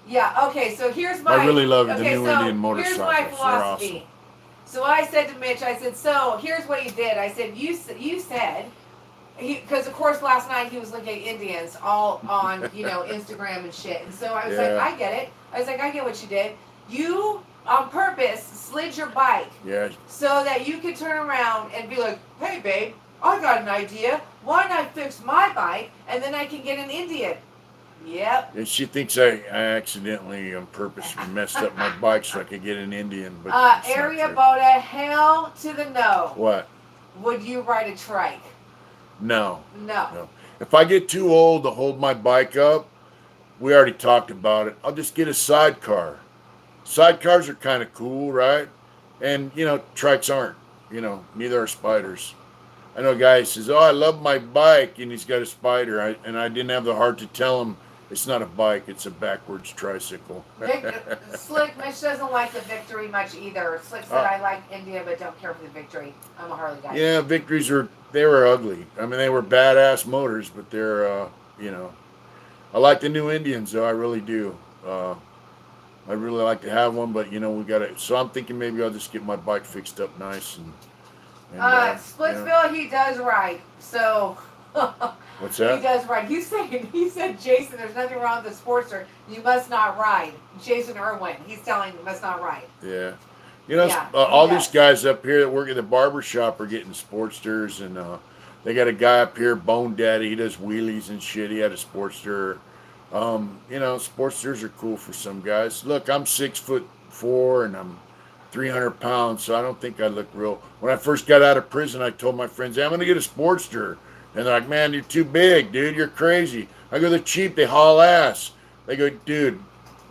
yeah, okay, so here's my... I really love the new Indian motorcycles. Here's my philosophy. They're awesome. So I said to Mitch, I said, so here's what you did. I said, you said, because of course last night he was looking at Indians all on, Instagram and shit. And so I was like, I get it. I was like, I get what you did. You, on purpose, slid your bike. Yeah. So that you could turn around and be like, hey babe, I got an idea. Why not fix my bike and then I can get an Indian? Yep. And she thinks I accidentally on purpose messed up my bike so I could get an Indian. But area Boda, hell to the no. What? Would you ride a trike? No. No. If I get too old to hold my bike up, we already talked about it. I'll just get a sidecar. Sidecars are kind of cool, right? And, trikes aren't. Neither are spiders. I know a guy who says, oh, I love my bike, and he's got a spider. And I didn't have the heart to tell him it's not a bike, it's a backwards tricycle. Slick, Mitch doesn't like the Victory much either. Slick said, I like India, but don't care for the Victory. I'm a Harley guy. Yeah, Victories they were ugly. I mean, they were badass motors, but they're, I like the new Indians, though. I really do. I really like to have one, but, we got to, so I'm thinking maybe I'll just get my bike fixed up nice. And Splitsville, he does ride, so... What's that? He does ride. He said, Jason, there's nothing wrong with the Sportster. You must not ride. Jason Irwin, he's telling you must not ride. Yeah. All these guys up here that work at the barber shop are getting Sportsters, and they got a guy up here, Bone Daddy, he does wheelies and shit. He had a Sportster. Sportsters are cool for some guys. Look, I'm 6'4" and I'm 300 pounds, so I don't think I look real. When I first got out of prison, I told my friends, hey, I'm going to get a Sportster. And they're like, man, you're too big, dude. You're crazy. I go, they're cheap. They haul ass. They go, dude,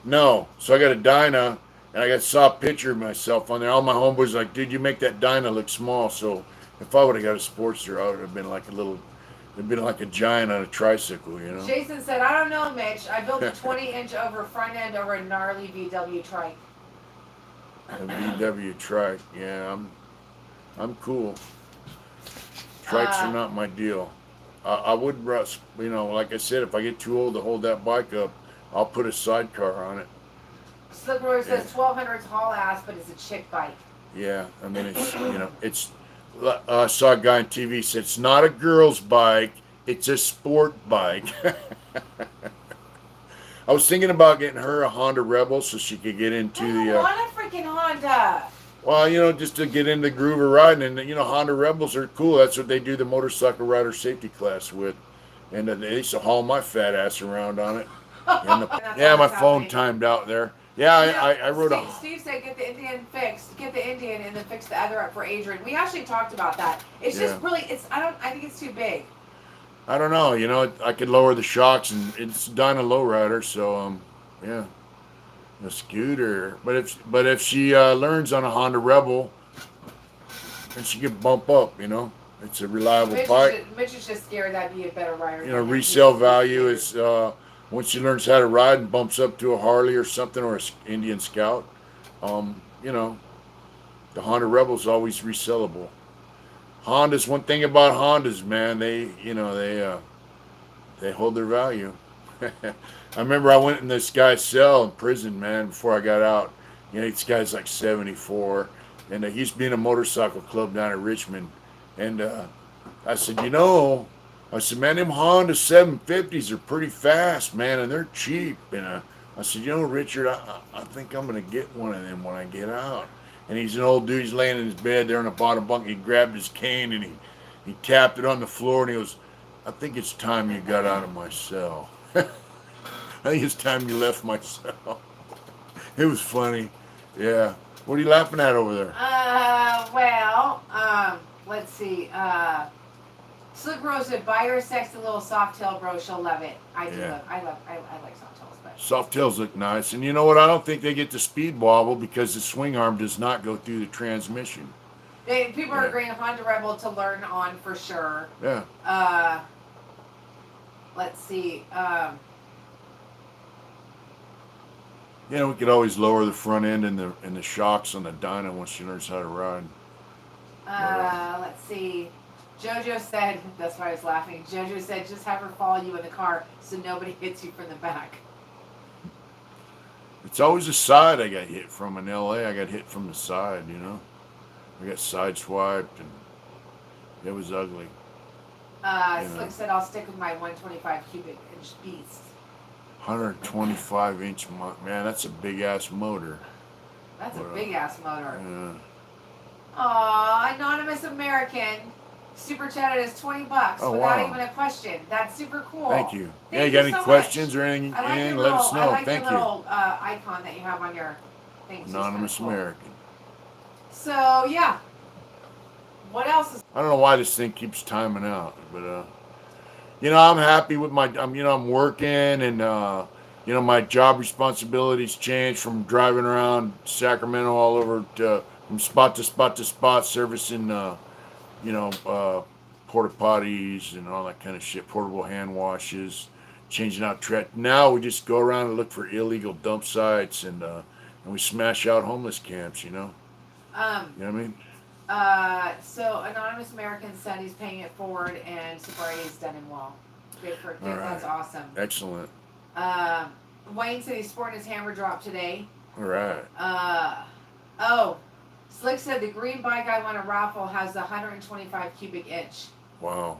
no. So I got a Dyna, and I saw a picture of myself on there. All my homeboys are like, dude, you make that Dyna look small. So if I would have got a Sportster, I would have been like a giant on a tricycle, Jason said, I don't know, Mitch. I built a 20-inch over front end over a gnarly VW trike. A VW trike. Yeah, I'm cool. Trikes are not my deal. I would rust, like I said, if I get too old to hold that bike up, I'll put a sidecar on it. Slippery says 1200's haul ass, but it's a chick bike. Yeah, I mean, it's, I saw a guy on TV said, it's not a girl's bike, it's a sport bike. I was thinking about getting her a Honda Rebel so she could get into I want a freaking Honda. Well, just to get in the groove of riding. And, Honda Rebels are cool. That's what they do the motorcycle rider safety class with. And they used to haul my fat ass around on it. Yeah, my phone timed out there. Yeah, I wrote Steve said get the Indian fixed. Get the Indian and then fix the other up for Adrian. We actually talked about that. It's just really, I think it's too big. I don't know. I could lower the shocks, and it's Dyna lowrider, so, yeah. A scooter, but if she learns on a Honda Rebel, then she can bump up. It's a reliable bike. Mitch is just scared that'd be a better rider. Resale value is once she learns how to ride and bumps up to a Harley or something or an Indian Scout. The Honda Rebel is always resellable. Honda's one thing about Hondas, man. They hold their value. I remember I went in this guy's cell in prison, man, before I got out. You know, this guy's like 74, and he used to be in a motorcycle club down in Richmond. And I said, I said, man, them Honda 750s are pretty fast, man, and they're cheap. And I said, Richard, I think I'm going to get one of them when I get out. And he's an old dude. He's laying in his bed there in the bottom bunk. He grabbed his cane and he tapped it on the floor, and he goes, I think it's time you got out of my cell. I think it's time you left my cell. It was funny. Yeah. What are you laughing at over there? Let's see. Slick Rose said, buy her a sexy little soft tail, bro. She'll love it. I like soft tails, but. Soft tails look nice. And you know what? I don't think they get the speed wobble because the swing arm does not go through the transmission. People are agreeing Honda Rebel to learn on for sure. Yeah. Let's see. We could always lower the front end and the shocks on the dyno once she learns how to ride. Let's see. Jojo said, that's why I was laughing. Jojo said, just have her follow you in the car so nobody hits you from the back. It's always the side I got hit from in LA. I got hit from the side, I got sideswiped and it was ugly. Slick said, I'll stick with my 125 cubic inch beast. 125 inch, man, that's a big ass motor. That's a big ass motor. Yeah. Aw, Anonymous American super chatted us $20 without even a question. That's super cool. Thank you. You got any questions or anything? Let us know. I like Thank your little icon that you have on your thing. Anonymous American. So yeah. What else is? I don't know why this thing keeps timing out, but I'm happy with I'm working and my job responsibilities changed from driving around Sacramento all over from spot to spot to spot, servicing porta potties and all that kind of shit, portable hand washes, changing out trash. Now we just go around and look for illegal dump sites and we smash out homeless camps. You know what I mean? So Anonymous American said he's paying it forward and sobriety is done and well. Good. Right. That's awesome. Excellent. Wayne said he's sporting his hammer drop today. All right. Slick said the green bike I want to raffle has the 125 cubic inch. Wow.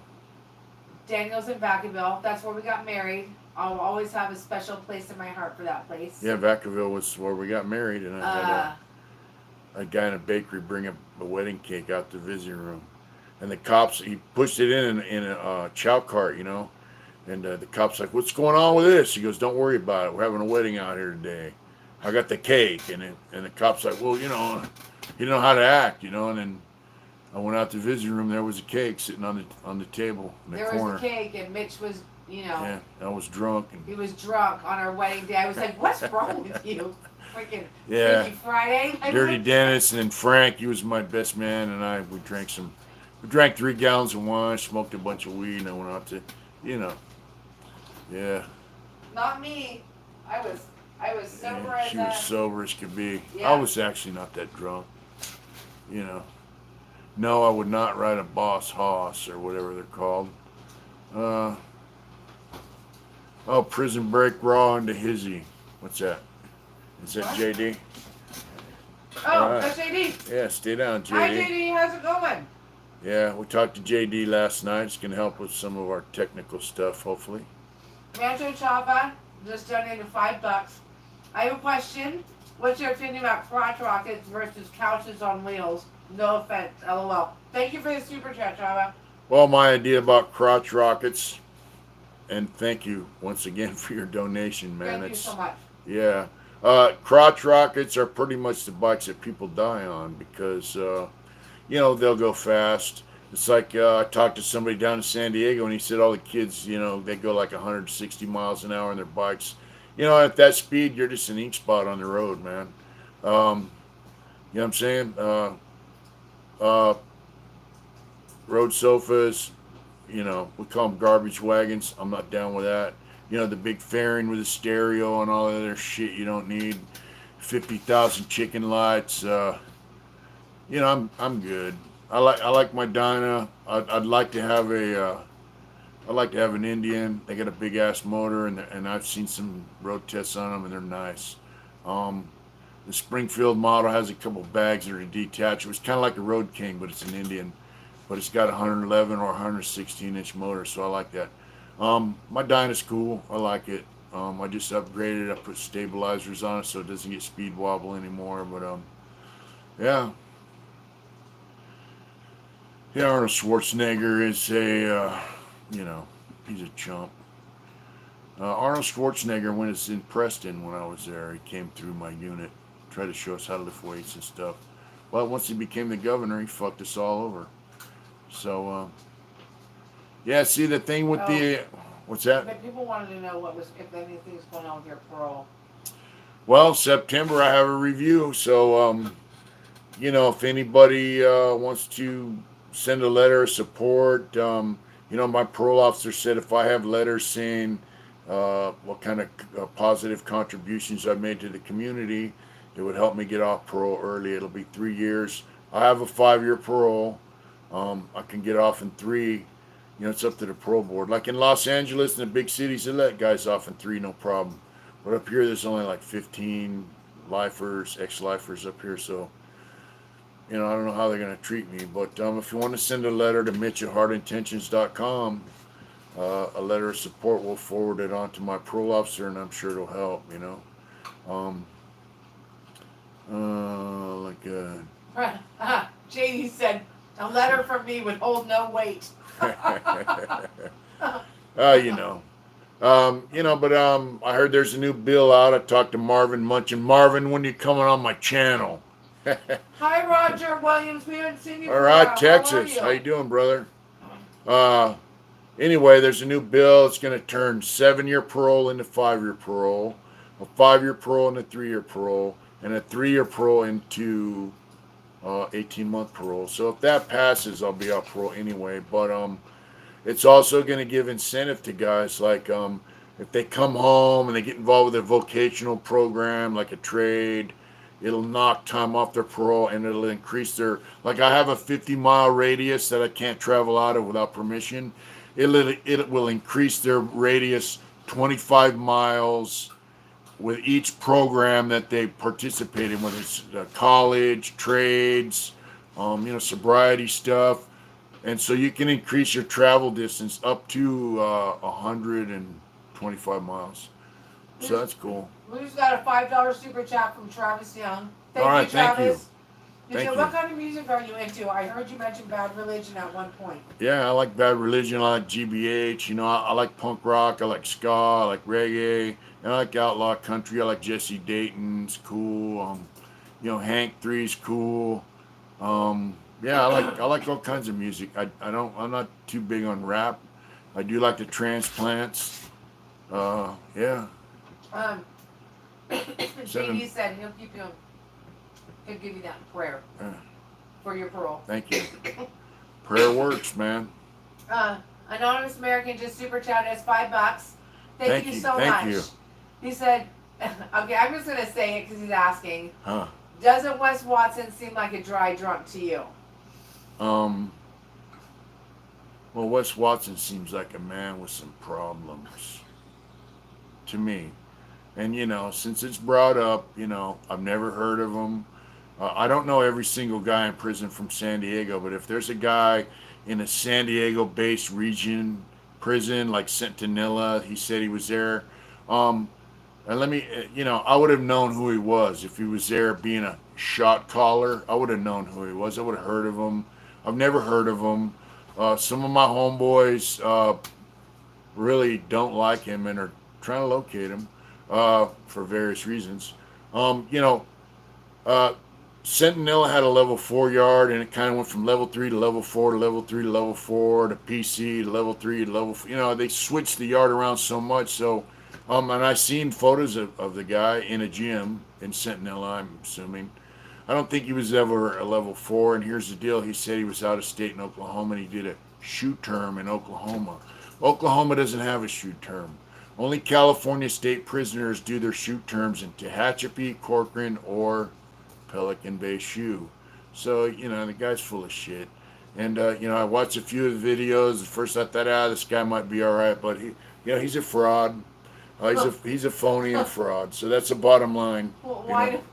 Daniel's in Vacaville. That's where we got married. I'll always have a special place in my heart for that place. Yeah, Vacaville was where we got married, and I had a guy in a bakery bring a wedding cake out the visiting room, and the cops, he pushed it in a chow cart, and the cop's like, "What's going on with this?" He goes, "Don't worry about it. We're having a wedding out here today. I got the cake," and the cop's like, "Well, you don't know how to act, and then I went out to the visiting room. There was a cake sitting on the table in the corner. There was a cake, and Mitch was, Yeah, I was drunk. He was drunk on our wedding day. I was like, "What's wrong with you?" Freaking yeah. Friday. Dirty Dennis and then Frank, he was my best man, and we drank 3 gallons of wine, smoked a bunch of weed, and I went out to, yeah. Not me. I was sober as she was sober as could be. Yeah. I was actually not that drunk. No, I would not ride a Boss Hoss or whatever they're called. Prison Break Raw into Hizzy. What's that? Is that what? JD? Oh, right. That's JD. Yeah, stay down, JD. Hi, JD. How's it going? Yeah, we talked to JD last night. It's going to help with some of our technical stuff, hopefully. Rancho Chapa just donated $5. I have a question. What's your opinion about crotch rockets versus couches on wheels? No offense, LOL. Thank you for the super chat, Chava. Well, my idea about crotch rockets, and thank you once again for your donation, man. Thank you so much. Yeah. Crotch rockets are pretty much the bikes that people die on because, they'll go fast. It's like I talked to somebody down in San Diego, and he said all the kids, they go like 160 miles an hour on their bikes. At that speed, you're just an ink spot on the road, man. You know what I'm saying? Road sofas, we call them garbage wagons. I'm not down with that. The big fairing with a stereo and all that other shit you don't need. 50,000 chicken lights. I'm good. I like my Dyna. I'd like to have I like to have an Indian. They got a big ass motor, and I've seen some road tests on them, and they're nice. Um, the Springfield model has a couple bags that are detached. It was kind of like a Road King, but it's an Indian. But it's got a 111 or 116-inch motor, so I like that. My Dyna's cool. I like it. I just upgraded. I put stabilizers on it so it doesn't get speed wobble anymore. But yeah, yeah. Arnold Schwarzenegger is you know, he's a chump. Arnold Schwarzenegger, when it's in Preston, when I was there, he came through my unit, tried to show us how to lift weights and stuff. But once he became the governor, he fucked us all over. So yeah, see the thing with Oh, the what's that? but people wanted to know what was if anything's going on with your parole. Well, September I have a review, so if anybody wants to send a letter of support, my parole officer said if I have letters saying what kind of positive contributions I've made to the community, it would help me get off parole early. It'll be 3 years. I have a 5-year parole. I can get off in 3. It's up to the parole board. Like in Los Angeles and the big cities, they let guys off in 3, no problem. But up here, there's only like 15 lifers, ex-lifers up here, so I don't know how they're going to treat me. But if you want to send a letter to Mitch at heartintentions.com, a letter of support, we'll forward it on to my parole officer, and I'm sure it'll help. Um, like, JD said, a letter from me would hold no weight. you know. But I heard there's a new bill out. I talked to Marvin Munchin. Marvin, when you coming on my channel? Hi, Roger Williams. We haven't seen you All for a right, while. Texas. How you doing, brother? Anyway, there's a new bill. It's going to turn 7-year parole into 5-year parole, a 5-year parole into 3-year parole, and a 3-year parole into 18-month parole. So if that passes, I'll be off parole anyway. But it's also going to give incentive to guys like if they come home and they get involved with a vocational program like a trade, it'll knock time off their parole and it'll increase their, like I have a 50-mile radius that I can't travel out of without permission. It will increase their radius 25 miles with each program that they participate in, whether it's college, trades, sobriety stuff. And so you can increase your travel distance up to 125 miles. So that's cool. We just got a $5 super chat from Travis Young. Thank All right, you, Travis. thank you. He Thank said, you. what kind of music are you into? I heard you mention Bad Religion at one point. Yeah, I like Bad Religion. I like GBH. I like punk rock. I like ska. I like reggae. And I like outlaw country. I like Jesse Dayton's cool. Hank 3's cool. Yeah, I like all kinds of music. I'm not too big on rap. I do like the transplants. Yeah. JD said he'll give you that in prayer for your parole. Thank you. Prayer works, man. Anonymous American just super chatted us $5. Thank you so Thank much. you. He said, okay, I'm just gonna say it because he's asking. Huh. Doesn't Wes Watson seem like a dry drunk to you? Well, Wes Watson seems like a man with some problems to me. And, since it's brought up, I've never heard of him. I don't know every single guy in prison from San Diego, but if there's a guy in a San Diego-based region prison like Centinela, he said he was there. And let me, I would have known who he was if he was there being a shot caller. I would have known who he was. I would have heard of him. I've never heard of him. Some of my homeboys really don't like him and are trying to locate him for various reasons. Sentinel had a level 4 yard, and it kind of went from level 3 to level 4 to level 3 to level 4 to PC to level 3 to level 4. They switched the yard around so much. So, and I seen photos of the guy in a gym in Sentinel, I'm assuming. I don't think he was ever a level 4, and here's the deal. He said he was out of state in Oklahoma, and he did a shoot term in Oklahoma. Oklahoma doesn't have a shoot term. Only California state prisoners do their shoot terms in Tehachapi, Corcoran, or Pelican Bay Shoe. So, the guy's full of shit. And I watched a few of the videos. At first, I thought, this guy might be all right, but he's a fraud. He's a phony and a fraud. So that's the bottom line. Well,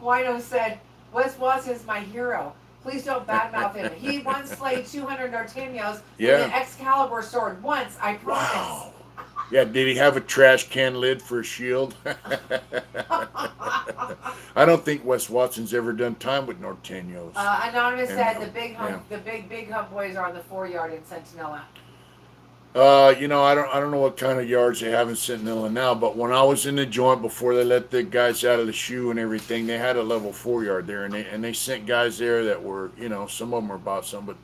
Wino said, Wes Watson is my hero. Please don't badmouth him. He once slayed 200 Norteños with an Excalibur sword. Once, I promise. Wow. Yeah, did he have a trash can lid for a shield? I don't think Wes Watson's ever done time with Norteños. Anonymous said the big hump boys are on the 4-yard in Centinela. I don't know what kind of yards they have in Centinela now, but when I was in the joint before they let the guys out of the shoe and everything, they had a level 4-yard there, and they sent guys there that were, some of them were about some, but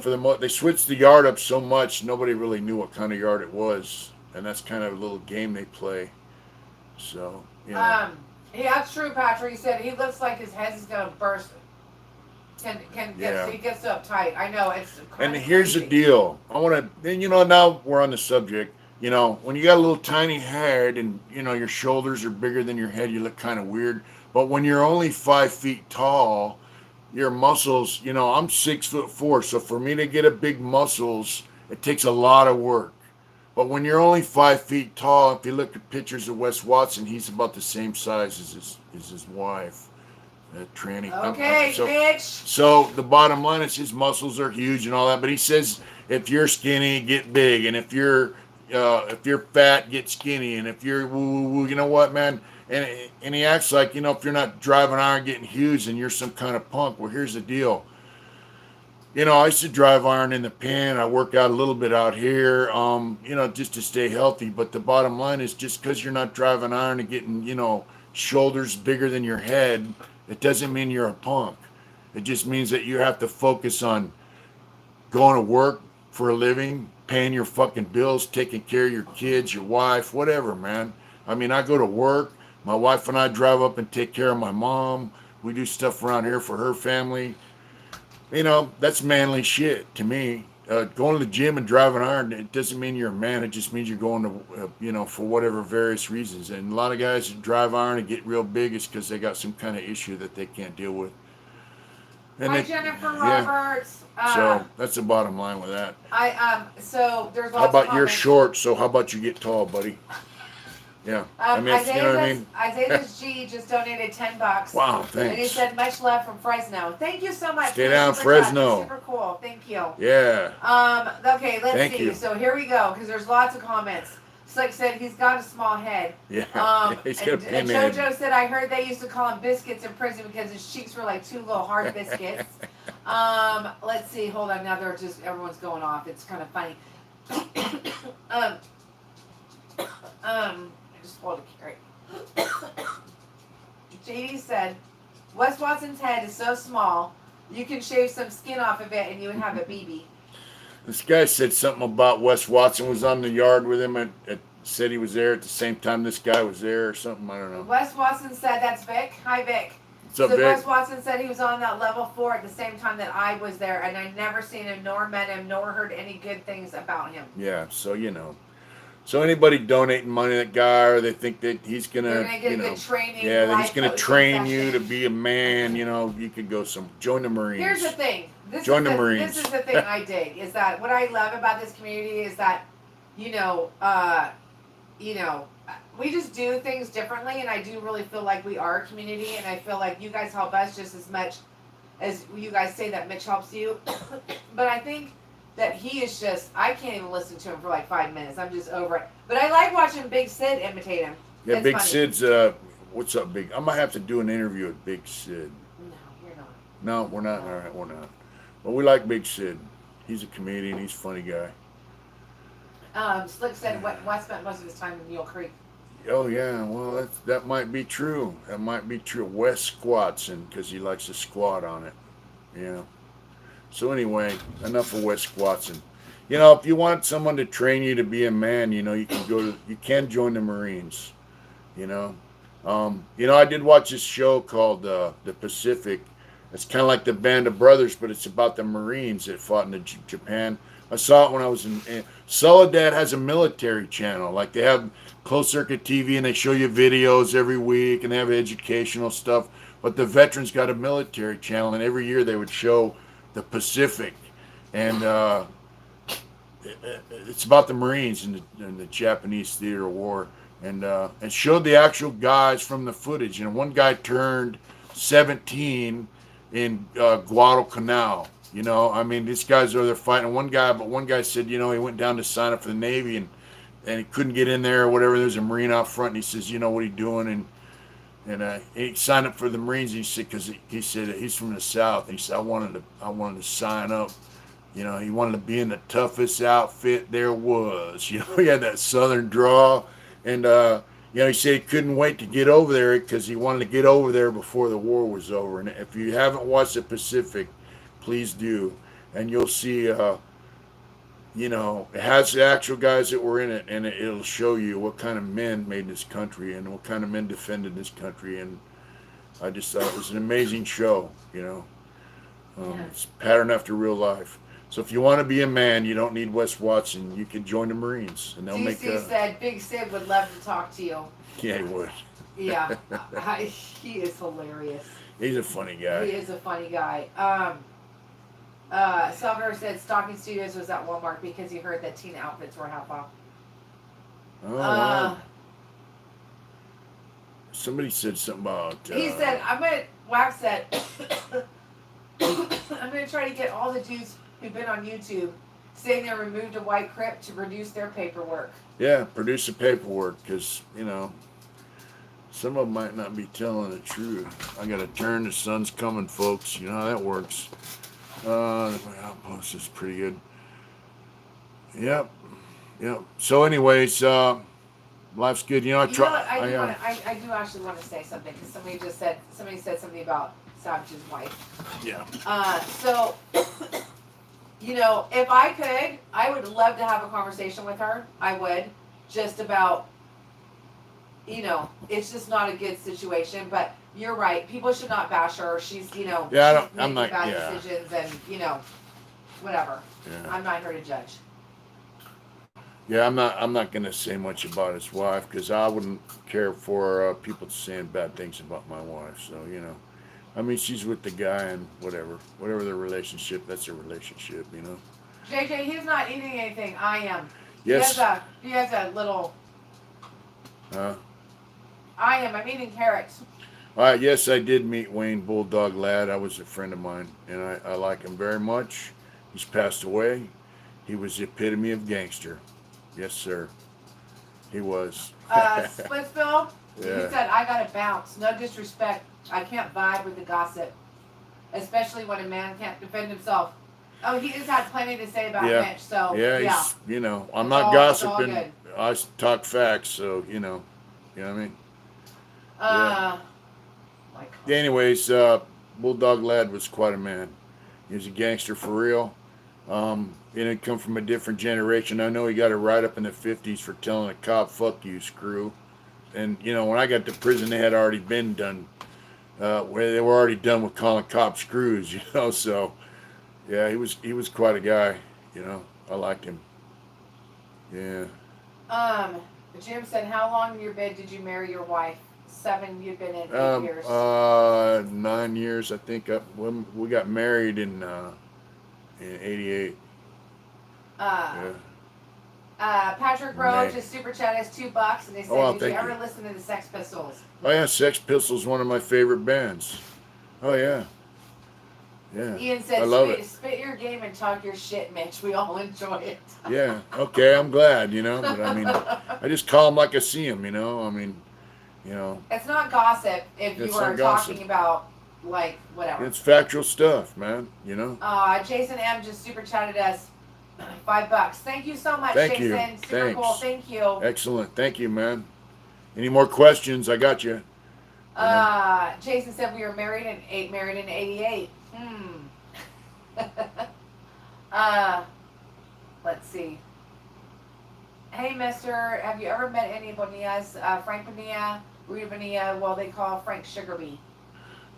for they switched the yard up so much, nobody really knew what kind of yard it was, and that's kind of a little game they play. So, yeah, that's true, Patrick. He said he looks like his head is gonna burst. He gets so uptight. I know it's. And here's the deal. I want to, now we're on the subject. When you got a little tiny head and your shoulders are bigger than your head, you look kind of weird. But when you're only 5 feet tall, your muscles, I'm 6'4", so for me to get a big muscles, it takes a lot of work. But when you're only 5 feet tall, if you look at pictures of Wes Watson, he's about the same size as his wife, tranny. Okay, Mitch. So the bottom line is his muscles are huge and all that, but he says if you're skinny, get big, and if you're fat, get skinny, and if you're woo, you know what, man. And he acts like, if you're not driving iron getting huge, then you're some kind of punk. Well, here's the deal. I used to drive iron in the pen. I work out a little bit out here, just to stay healthy. But the bottom line is just because you're not driving iron and getting, shoulders bigger than your head, it doesn't mean you're a punk. It just means that you have to focus on going to work for a living, paying your fucking bills, taking care of your kids, your wife, whatever, man. I mean, I go to work. My wife and I drive up and take care of my mom. We do stuff around here for her family. That's manly shit to me. Going to the gym and driving iron, it doesn't mean you're a man. It just means you're going to, for whatever various reasons. And a lot of guys that drive iron and get real big is because they got some kind of issue that they can't deal with. And Hi, Jennifer Roberts. So that's the bottom line with that. So there's lots How about of you're short, so how about you get tall, buddy? Yeah. Isaiah's G just donated $10. Wow, thanks. And he said, much love from Fresno. Thank you so much. Stay down, Fresno. Super cool. Thank you. Yeah. Okay, let's see. So here we go, because there's lots of comments. Slick said he's got a small head. Yeah. He's got a pin JoJo head. said, I heard they used to call him biscuits in prison because his cheeks were like 2 little hard biscuits. Let's see. Hold on. Now everyone's going off. It's kind of funny. I just swallowed a carrot. JD said, Wes Watson's head is so small, you can shave some skin off of it and you would have a BB. This guy said something about Wes Watson was on the yard with him and said he was there at the same time this guy was there or something. I don't know. Wes Watson said, that's Vic. Hi, Vic. What's up, Vic? Wes Watson said he was on that level 4 at the same time that I was there, and I never seen him nor met him nor heard any good things about him. Yeah, so So anybody donating money to that guy, or they think that he's gonna, get good training, that he's gonna train you to be a man, you could go join the Marines. Here's the thing. Join the Marines. This is the thing I dig is that what I love about this community is that, we just do things differently, and I do really feel like we are a community, and I feel like you guys help us just as much as you guys say that Mitch helps you. But I think that he is just, I can't even listen to him for like 5 minutes. I'm just over it. But I like watching Big Sid imitate him. Yeah, It's Big funny. Sid's, what's up, Big? I might have to do an interview with Big Sid. No, you're not. No, we're not. All right, we're not. But we like Big Sid. He's a comedian. He's a funny guy. Slick said Wes spent most of his time in Mule Creek. Oh, yeah. Well, that might be true. That might be true. Wes squats because he likes to squat on it. Yeah. So anyway, enough of Wes Watson. If you want someone to train you to be a man, you can join the Marines. I did watch this show called The Pacific. It's kind of like the Band of Brothers, but it's about the Marines that fought in Japan. I saw it when I was in Soledad has a military channel. Like they have closed circuit TV and they show you videos every week and they have educational stuff. But the veterans got a military channel, and every year they would show the Pacific, and it's about the Marines in the Japanese theater war, and showed the actual guys from the footage. And one guy turned 17 in Guadalcanal. You know, I mean, these guys are there fighting. One guy said, you know, he went down to sign up for the Navy and he couldn't get in there or whatever. There's a Marine out front, and he says, you know, what are you doing? And he signed up for the Marines. And he said, because he said he's from the South. And he said, I wanted to sign up. You know, he wanted to be in the toughest outfit there was. You know, he had that Southern drawl, and you know, he said he couldn't wait to get over there because he wanted to get over there before the war was over. And if you haven't watched the Pacific, please do, and you'll see. You know, it has the actual guys that were in it, and it'll show you what kind of men made this country and what kind of men defended this country. And I just thought it was an amazing show. You know, it's pattern after real life. So if you want to be a man, you don't need Wes Watson. You can join the Marines, and they'll make. DC said Big Sid would love to talk to you. Yeah, he would. Yeah, he is hilarious. He's a funny guy. He is a funny guy. Salvador said Stocking Studios was at Walmart because he heard that teen outfits were half off. Oh, wow. Somebody said something about. He said, Wax said, I'm going to try to get all the dudes who've been on YouTube saying they removed a white crypt to produce their paperwork. Yeah, produce the paperwork because, you know, some of them might not be telling the truth. I got to turn. The sun's coming, folks. You know how that works. My outpost is pretty good. Yep. So, anyways, life's good. You know, I do actually want to say something because somebody said something about Savage's wife. Yeah. So, you know, if I could, I would love to have a conversation with her. I would, just about, you know, it's just not a good situation, but you're right. People should not bash her. She's, you know, I'm not, bad decisions and, you know, whatever. Yeah. I'm not here to judge. Yeah, I'm not gonna say much about his wife because I wouldn't care for people saying bad things about my wife. So, you know, I mean, she's with the guy and whatever their relationship, that's their relationship, you know. JJ, he's not eating anything. I am. Yes. He has a little. Huh? I am. I'm eating carrots. Yes, I did meet Wayne Bulldog Ladd. I was a friend of mine, and I like him very much. He's passed away. He was the epitome of gangster. Yes, sir. He was. Splitsville, Yeah. He said, I gotta bounce. No disrespect. I can't vibe with the gossip, especially when a man can't defend himself. Oh, he has had plenty to say about Mitch, so yeah. He's, you know, I'm not gossiping. I talk facts, so you know what I mean. Anyways, Bulldog Ladd was quite a man. He was a gangster for real. And it come from a different generation. I know he got a write up in the 50s for telling a cop, "Fuck you, screw." And you know, when I got to prison, they had already been done. Where they were already done with calling cops screws. You know, so yeah, he was quite a guy. You know, I liked him. Yeah. Jim said, how long in your bed did you marry your wife? 7, you've been in 8 years. 9 years, I think. When we got married in '88. Patrick Rowe just super chat us $2, and they said, did you ever listen to the Sex Pistols? Oh yeah, Sex Pistols, one of my favorite bands. Oh yeah. Yeah. Ian said, spit your game and talk your shit, Mitch. We all enjoy it. Yeah. Okay, I'm glad, you know. But I mean, I just call them like I see them, you know. I mean, you know. It's not gossip if you are talking about, like, whatever. It's factual stuff, man, you know. Jason M. just super chatted us $5. Thank you so much, Thank Jason. you. Super Thanks. cool. Thank you. Excellent. Thank you, man. Any more questions? I got you. Jason said we were married in 88. Let's see. Hey, mister, have you ever met any Bonillas? Frank Bonilla, Rita Bonilla, well, they call Frank Sugarbee.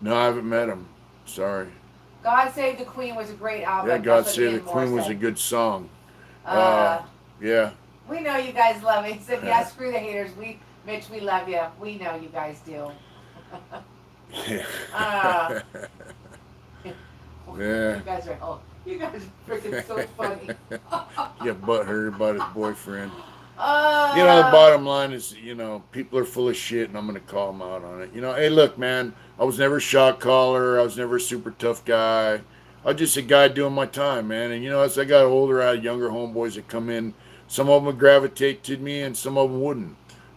No, I haven't met him. Sorry. God Save the Queen was a great album. Yeah, God Save the Queen was a good song. Yeah. We know you guys love it. He said, yeah, screw the haters. Mitch, we love you. We know you guys do. Yeah. You guys are freaking so funny. Get butthurt about his boyfriend. You know, the Uh, bottom line is, people are full of shit, and I'm gonna call them out on it. Hey, look, man, I was never a shot caller. I was never a super tough guy. I was just a guy doing my time, man. And as I got older, I had younger homeboys that come in. Some of them would gravitate to me, and some of them wouldn't.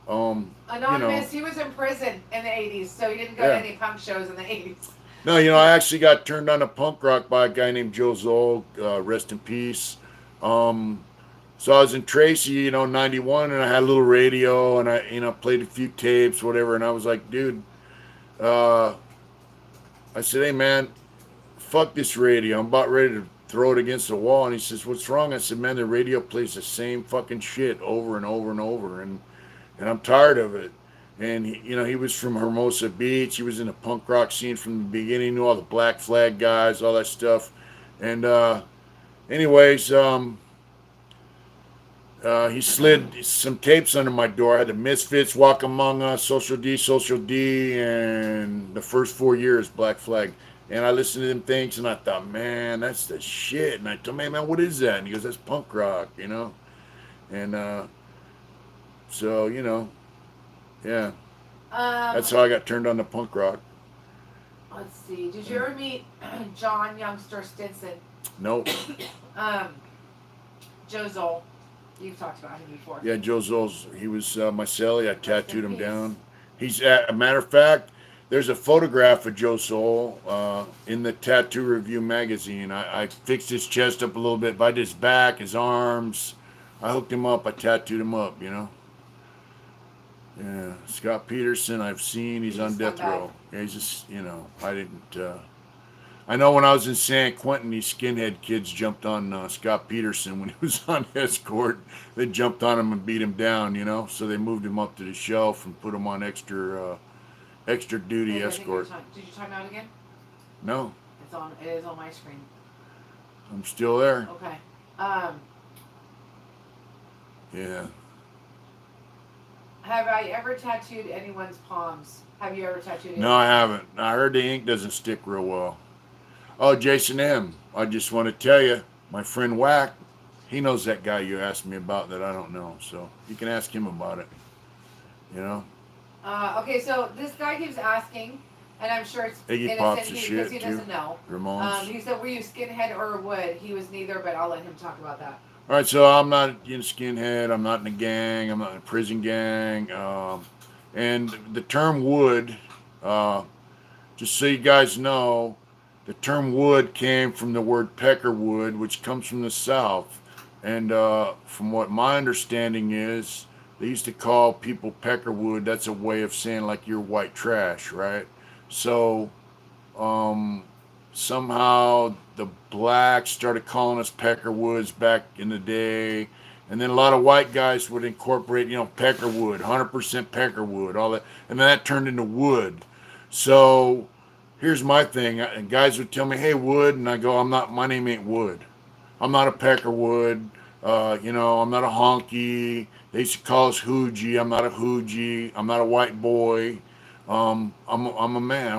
You know, Anonymous, he was in prison in the 80s, so he didn't go to yeah. any punk shows in the 80s. No, I actually got turned on to punk rock by a guy named Joe Zoll. Rest in peace. Um, So I was in Tracy, 91, and I had a little radio, and I, played a few tapes, whatever. And I was like, dude, uh, I said, hey, man, fuck this radio. I'm about ready to throw it against the wall. And he says, what's wrong? I said, man, the radio plays the same fucking shit over and over and over. And I'm tired of it. And, he was from Hermosa Beach. He was in the punk rock scene from the beginning, knew all the Black Flag guys, all that stuff. And, anyways, he slid some tapes under my door. I had the Misfits, Walk Among Us, Social D, and the first 4 years, Black Flag. And I listened to them things, and I thought, man, that's the shit. And I told him, hey, man, what is that? And he goes, that's punk rock. And so, yeah, that's how I got turned on to punk rock. Let's see. Did you ever meet John Youngster Stinson? Nope. Joe Zoll. You've talked about him before. Yeah, Joe Zolls, he was my celly. I tattooed him peace. down. He's, a matter of fact, there's a photograph of Joe Soul in the Tattoo Review magazine. I fixed his chest up a little bit, by his back, his arms. I hooked him up. I tattooed him up, Yeah, Scott Peterson, I've seen. He's on death row. Yeah, he's just, I didn't. I know when I was in San Quentin, these skinhead kids jumped on Scott Peterson when he was on escort. They jumped on him and beat him down, So they moved him up to the shelf and put him on extra duty Hey, escort. Did you time out again? No, It is on my screen. I'm still there. Okay. Yeah. Have I ever tattooed anyone's palms? Have you ever tattooed? No, I haven't. I heard the ink doesn't stick real well. Oh, Jason M. I just want to tell you, my friend Whack, he knows that guy you asked me about that I don't know. So you can ask him about it. Okay, so this guy keeps asking, and I'm sure it's Iggy Pop's innocent a because shit he doesn't too. know. Ramones. He said, were you skinhead or wood? He was neither, but I'll let him talk about that. All right, so I'm not in skinhead. I'm not in a gang. I'm not in a prison gang. And the term wood, just so you guys know, the term wood came from the word peckerwood, which comes from the South. And from what my understanding is, they used to call people peckerwood. That's a way of saying like you're white trash, right? So somehow the blacks started calling us peckerwoods back in the day. And then a lot of white guys would incorporate, peckerwood, 100% peckerwood, all that. And then that turned into wood. So here's my thing. And guys would tell me, hey, Wood. And I go, my name ain't Wood. I'm not a peckerwood. I'm not a honky. They used to call us hoogie. I'm not a hoogie. I'm not a white boy. I'm a man.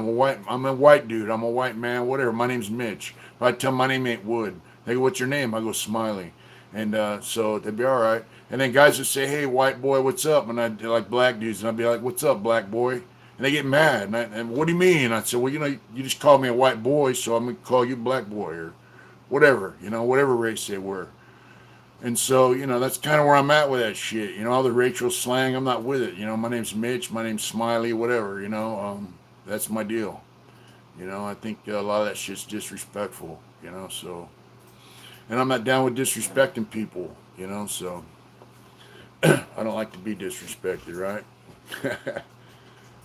I'm a white dude. I'm a white man. Whatever. My name's Mitch. If I tell them my name ain't Wood, they go, what's your name? I go, Smiley. And so they'd be all right. And then guys would say, hey, white boy, what's up? And I'd like black dudes, and I'd be like, what's up, black boy? And they get mad. And what do you mean? I'd say, well, you just called me a white boy, so I'm gonna call you black boy or whatever. Whatever race they were. And so, that's kind of where I'm at with that shit. All the Rachel slang, I'm not with it. My name's Mitch, my name's Smiley, whatever, that's my deal. I think a lot of that shit's disrespectful, so. And I'm not down with disrespecting people, so. I don't like to be disrespected, right?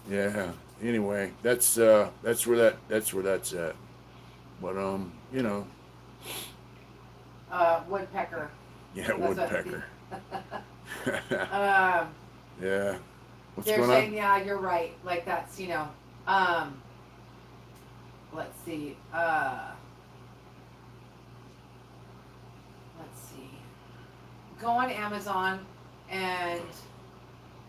Yeah. Anyway, that's where that's at. But, Woodpecker. Yeah, woodpecker. Yeah. What's They're going saying, on? yeah, you're right. Like that's, let's see. Go on Amazon and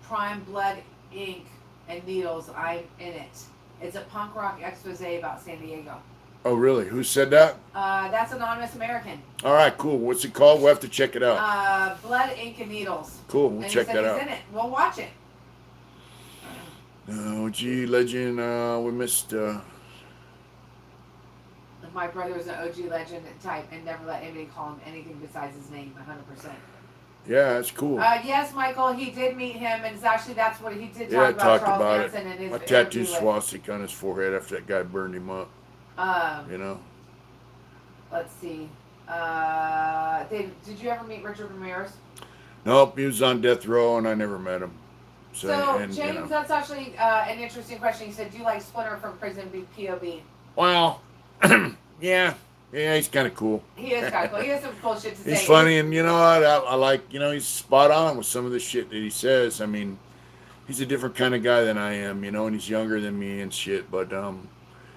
Prime Blood Ink and Needles. I'm in it. It's a punk rock expose about San Diego. Oh, really? Who said that? That's Anonymous American. All right, cool. What's it called? We'll have to check it out. Blood, Ink, and Needles. Cool. We'll and check he said that he's out. in it. We'll watch it. OG legend. We missed. My brother was an OG legend type and never let anybody call him anything besides his name, 100%. Yeah, that's cool. Yes, Michael, he did meet him, and it's actually that's what he did Yeah, I talk about talked Charles about Manson it. in his I interview tattooed with. swastika on his forehead after that guy burned him up. You know. Let's see. Did you ever meet Richard Ramirez? Nope, he was on death row, and I never met him. So James, you know. that's actually an interesting question. He said, "Do you like Splinter from Prison POV?" Well, yeah, he's kind of cool. He is kind of cool. He has some cool shit to say. He's funny, and you know what? I like, you know, he's spot on with some of the shit that he says. I mean, he's a different kind of guy than I am, you know, and he's younger than me and shit. But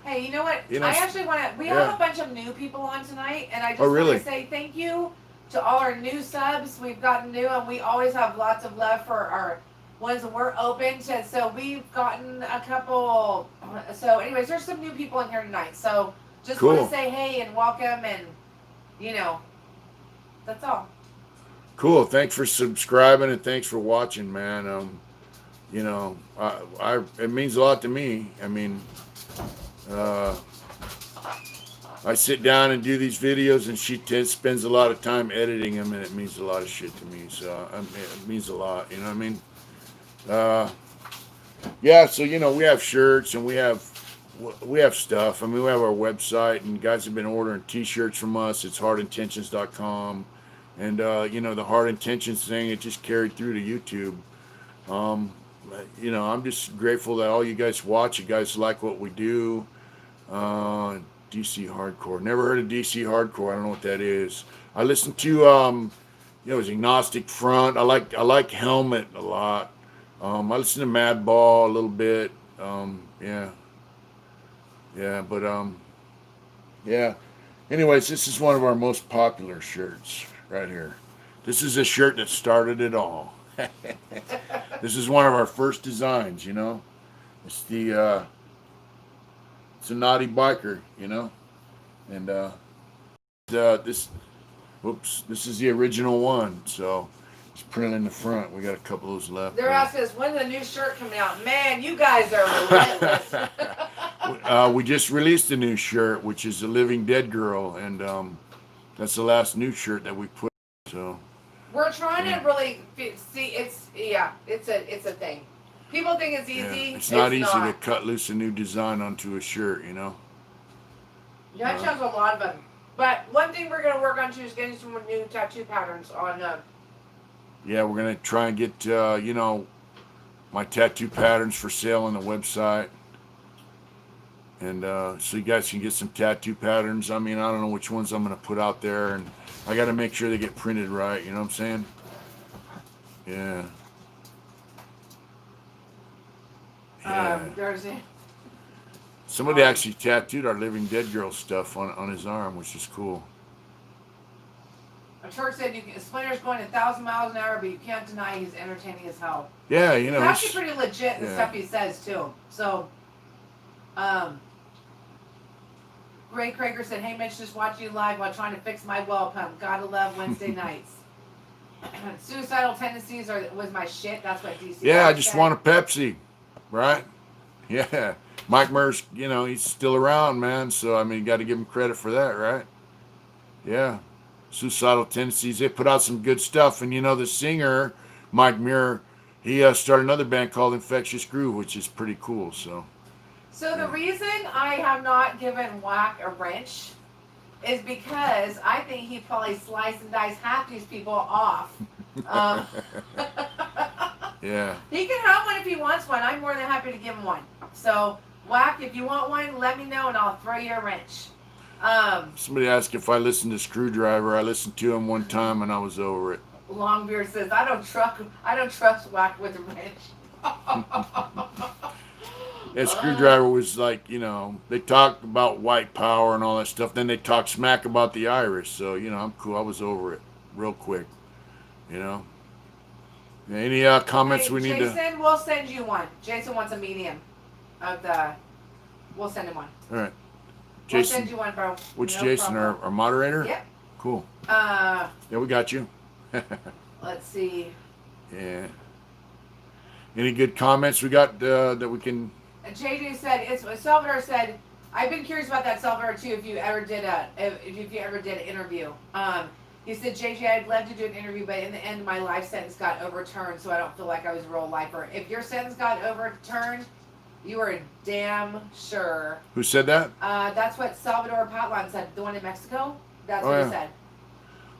hey, you know what? You know, I actually want to. We have a bunch of new people on tonight, and I just really? want to say thank you to all our new subs. We've gotten new, and we always have lots of love for our ones that we're open to. So we've gotten a couple. So, anyways, there's some new people in here tonight. So just want to say hey and welcome, and you know, that's all. Cool. Thanks for subscribing and thanks for watching, man. You know, it means a lot to me. I mean, I sit down and do these videos, and she spends a lot of time editing them, and it means a lot of shit to me. So it means a lot. You know what I mean? Yeah. So you know, we have shirts and we have stuff. I mean, we have our website, and guys have been ordering T-shirts from us. It's heartintentions.com, and you know, the Heart Intentions thing, it just carried through to YouTube. You know, I'm just grateful that all you guys watch. You guys like what we do. DC Hardcore. Never heard of DC Hardcore. I don't know what that is. I listen to you know, it's Agnostic Front. I like Helmet a lot. I listen to Madball a little bit. Yeah. But yeah. Anyways, this is one of our most popular shirts right here. This is a shirt that started it all. This is one of our first designs, you know. It's it's a naughty biker, you know. And this is the original one, so it's printed in the front. We got a couple of those left. They're asking us when's the new shirt coming out. Man, you guys are relentless. We just released a new shirt, which is a Living Dead Girl, and that's the last new shirt that we put. So we're trying to really see. It's a thing. People think it's easy. Yeah, it's not easy to cut loose a new design onto a shirt, you know. Yeah, it shows a lot of them. But one thing we're gonna work on too is getting some new tattoo patterns on. Yeah, we're gonna try and get you know, my tattoo patterns for sale on the website. And so you guys can get some tattoo patterns. I mean, I don't know which ones I'm going to put out there. And I got to make sure they get printed right. You know what I'm saying? Yeah. Somebody actually tattooed our Living Dead Girl stuff on his arm, which is cool. A Turk said Splinter's going 1,000 miles an hour, but you can't deny he's entertaining as hell. Yeah, you know. It's actually pretty legit, the stuff he says, too. So, Ray Krager said, hey, Mitch, just watching you live while trying to fix my well pump. Gotta love Wednesday nights. Suicidal tendencies was my shit. That's what DC Yeah, I just said. want a Pepsi, right? Yeah. Mike Murr's, you know, he's still around, man. So, I mean, you got to give him credit for that, right? Yeah. Suicidal tendencies. They put out some good stuff. And, you know, the singer, Mike Muir, he started another band called Infectious Groove, which is pretty cool. So the reason I have not given Whack a wrench is because I think he probably slice and dice half these people off. Yeah. He can have one if he wants one. I'm more than happy to give him one. So, Whack, if you want one, let me know and I'll throw you a wrench. Somebody asked if I listened to Screwdriver. I listened to him one time and I was over it. Longbeard says, I don't trust Whack with a wrench. Yeah, Screwdriver was like, you know, they talked about white power and all that stuff. Then they talked smack about the Irish. So, you know, I'm cool. I was over it real quick, you know. Any comments we need to... Jason, we'll send you one. Jason wants a medium of the... We'll send him one. All right. We'll Jason. send you one, bro. Which No Jason, problem. our moderator? Yep. Cool. Uh, Yeah, we got you. let's see. Yeah. Any good comments we got that we can? JJ said, Salvador said, I've been curious about that, Salvador, too, if you ever did an interview. He said, JJ, I'd love to do an interview, but in the end, my life sentence got overturned, so I don't feel like I was a real lifer. If your sentence got overturned, you are damn sure. Who said that? That's what Salvador Patlan said, the one in Mexico. That's Oh, what yeah. he said.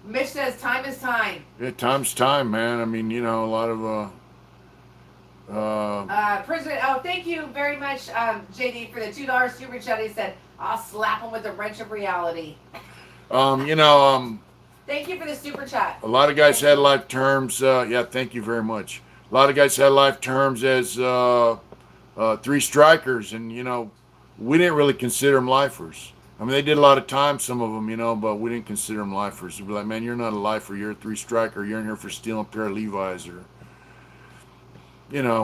Mitch says, time is time. Yeah, time's time, man. I mean, a lot of President, oh, thank you very much, JD, for the $2 super chat. He said, I'll slap him with a wrench of reality. Thank you for the super chat. a lot of guys had life terms. Yeah, thank you very much. A lot of guys had life terms as 3 strikers, and we didn't really consider them lifers. I mean, they did a lot of time, some of them, but we didn't consider them lifers. We'd be like, man, you're not a lifer. You're a 3 striker. You're in here for stealing a pair of Levi's or,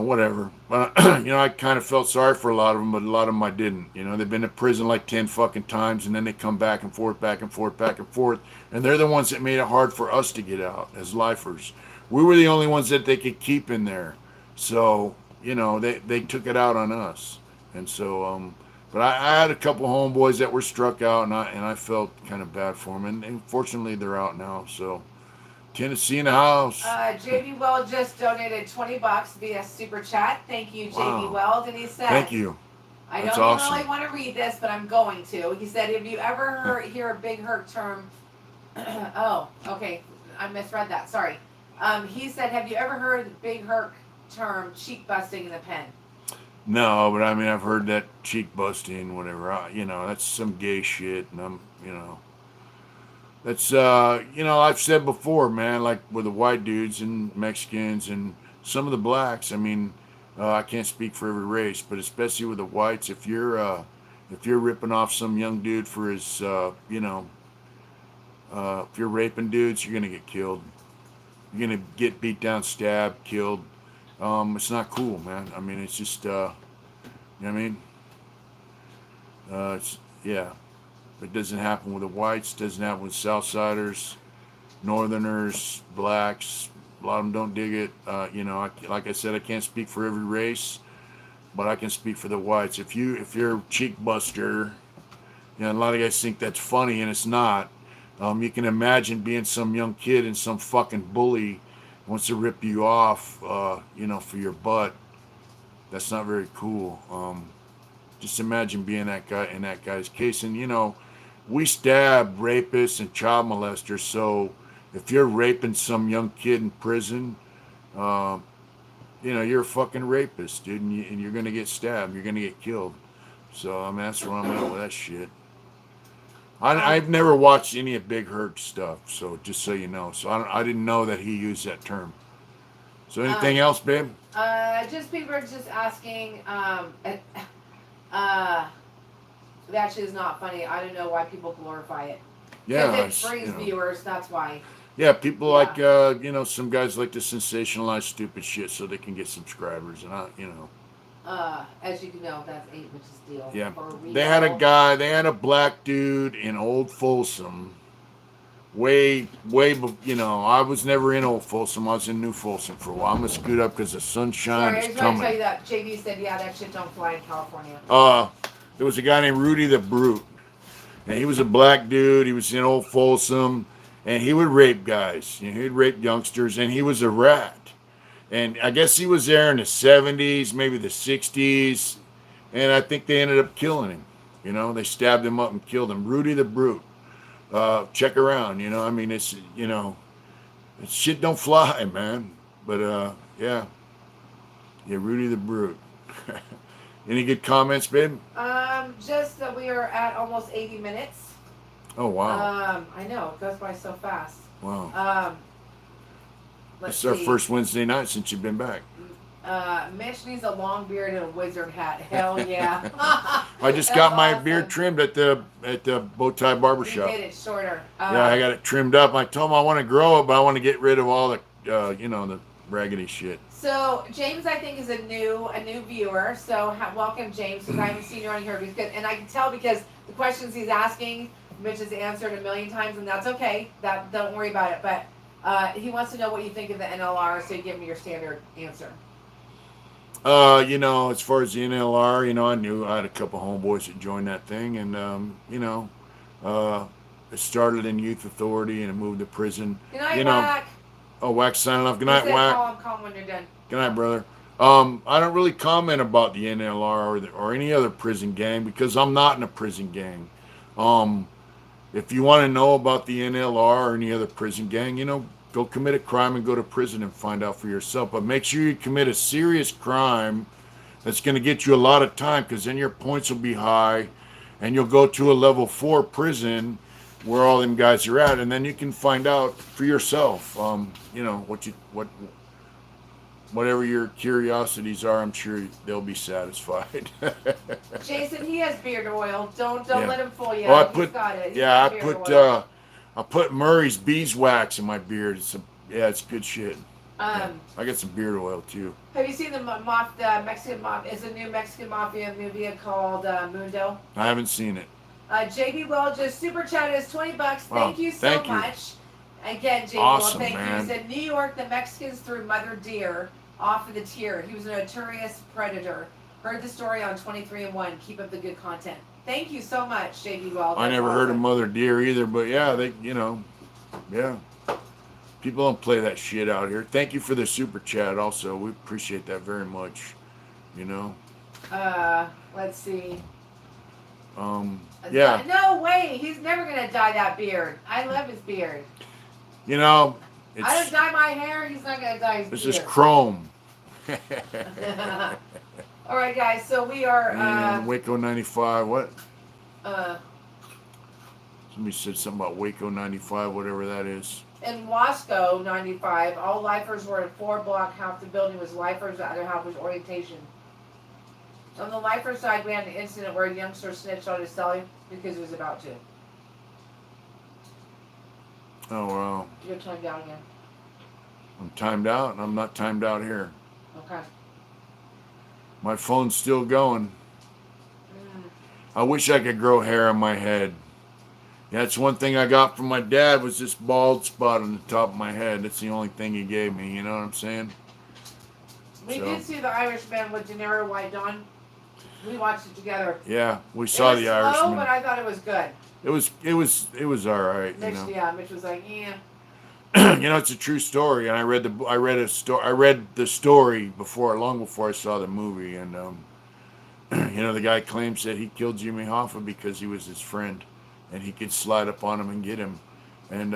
whatever. I kind of felt sorry for a lot of them, but a lot of them I didn't. They've been to prison like 10 fucking times, and then they come back and forth, back and forth, back and forth. And they're the ones that made it hard for us to get out as lifers. We were the only ones that they could keep in there. So, they took it out on us. And so, but I had a couple homeboys that were struck out, and I felt kind of bad for them. And fortunately, they're out now. So, Tennessee in the house. JB Weld just donated $20 via super chat. Thank you, JB Wow. Weld. And he said, Thank you. I That's don't awesome. really want to read this, but I'm going to. He said, have you ever hear a big hurt term? Oh, okay. I misread that. Sorry. He said, have you ever heard the big hurt term cheek busting in the pen? No, but I mean, I've heard that cheek busting, whatever. That's some gay shit, and that's I've said before, man. Like with the white dudes and Mexicans and some of the blacks. I mean, I can't speak for every race, but especially with the whites, if you're ripping off some young dude for his, if you're raping dudes, you're gonna get killed. You're gonna get beat down, stabbed, killed. It's not cool, man. I mean, it's just, you know what I mean? It doesn't happen with the whites, doesn't happen with Southsiders, Northerners, blacks. A lot of them don't dig it. Like I said, I can't speak for every race, but I can speak for the whites. If you're a cheek buster, a lot of guys think that's funny, and it's not. You can imagine being some young kid and some fucking bully wants to rip you off, for your butt. That's not very cool. Just imagine being that guy in that guy's case. And, we stab rapists and child molesters. So if you're raping some young kid in prison, you're a fucking rapist, dude, and you're going to get stabbed. You're going to get killed. So, I mean, that's where I'm at with that shit. I've never watched any of Big Hurt stuff, so just so you know. So I didn't know that he used that term. So anything else, babe? Just people are just asking. That shit is not funny. I don't know why people glorify it. Yeah, Because it brings viewers. That's why. Yeah, people like some guys like to sensationalize stupid shit so they can get subscribers, and as you can know, that's 8 Mitch's deal. Yeah, they had a black dude in Old Folsom. Way, I was never in Old Folsom. I was in New Folsom for a while. I'm gonna scoot up because the sunshine Sorry, is I just want to tell coming. you that JV said, yeah, that shit don't fly in California. There was a guy named Rudy the Brute, and he was a black dude. He was in Old Folsom, and he would rape guys. He'd rape youngsters, and he was a rat. And I guess he was there in the 70s, maybe the 60s, and I think they ended up killing him. They stabbed him up and killed him. Rudy the Brute. Check around, I mean, it's, shit don't fly, man. But, yeah, Rudy the Brute. Any good comments, babe? Just that we are at almost 80 minutes. Oh, wow. I know, it goes by so fast. Wow. Let's It's our see. first Wednesday night since you've been back. Mitch needs a long beard and a wizard hat. Hell yeah. I just got my beard trimmed at the Bowtie Barbershop. You did it shorter. Yeah, I got it trimmed up. I told him I want to grow it, but I want to get rid of all the, the raggedy shit. So James, I think, is a new viewer. So welcome, James, because I haven't seen you on here. And I can tell because the questions he's asking, Mitch has answered a million times, and that's okay. Don't worry about it. But he wants to know what you think of the NLR, so you give me your standard answer. As far as the NLR, I knew I had a couple homeboys that joined that thing, and uh, it started in youth authority and it moved to prison. Good night, You know, Whack. oh, Wax signing off. Good He night, said Wax. call him when you're done. Good night, brother. I don't really comment about the NLR or any other prison gang because I'm not in a prison gang. Um, if you want to know about the NLR or any other prison gang, go commit a crime and go to prison and find out for yourself. But make sure you commit a serious crime that's going to get you a lot of time because then your points will be high and you'll go to a level 4 prison where all them guys are at, and then you can find out for yourself, whatever your curiosities are. I'm sure they'll be satisfied. Jason, he has beard oil. Don't Yeah. let him fool you. Well, He's got it. He's I got beard put oil. I put Murray's beeswax in my beard. It's good shit. I got some beard oil too. Have you seen the Mexican Mafia? It's a new Mexican Mafia movie called Mundo. I haven't seen it. JB Well just super chatted us $20. Wow, Thank you so thank you. much. Again, JB Awesome, Well, thank man. you. He said New York, the Mexicans threw Mother Deer off of the tier. He was a notorious predator. Heard the story on 23 and 1. Keep up the good content. Thank you so much, JB Well. I never heard of Mother Deer either, but yeah, yeah. People don't play that shit out here. Thank you for the super chat also. We appreciate that very much. Let's see. Yeah. No way. He's never gonna dye that beard. I love his beard. I don't It's dye my hair. He's not gonna dye his this beard. is chrome. All right, guys. So we are. And Waco 95. What? Uh, Somebody said something about Waco 95, whatever that is. in Wasco 95, all lifers were in 4-block. Half the building was lifers. The other half was orientation. On the lifer side, we had an incident where a youngster snitched on his cellie because he was about to. Oh, wow. You're timed down again. I'm timed out, and I'm not timed out here. Okay. My phone's still going. Mm. I wish I could grow hair on my head. That's one thing I got from my dad was this bald spot on the top of my head. That's the only thing he gave me, you know what I'm saying? We So- did see The Irishman with De Niro, White Dawn. We watched it together. Yeah, we saw it was The slow, Irishman. but I thought it was good. It was all right, Mitch, Mitch was like, yeah. It's a true story, and I read the story long before I saw the movie, and the guy claims that he killed Jimmy Hoffa because he was his friend, and he could slide up on him and get him, and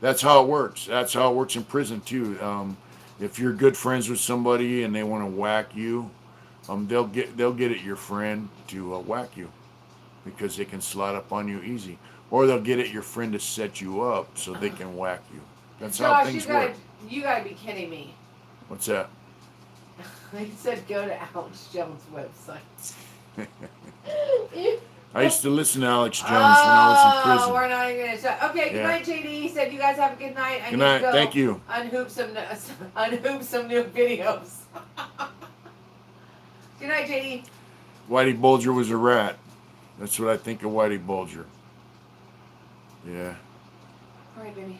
that's how it works. That's how it works in prison too. If you're good friends with somebody and they want to whack you, they'll get at your friend to whack you because they can slide up on you easy. Or they'll get at your friend to set you up so they can whack you. That's how Josh, things you gotta, work. you gotta be kidding me. What's that? He said go to Alex Jones' website. I used to listen to Alex Jones when I was in prison. We're not even gonna talk. Okay, good Yeah. night, JD. He said you guys have a good night. I Good need night. to go Thank you. unhoop some new videos. Good night, JD. Whitey Bulger was a rat. That's what I think of Whitey Bulger. Yeah. All right, baby.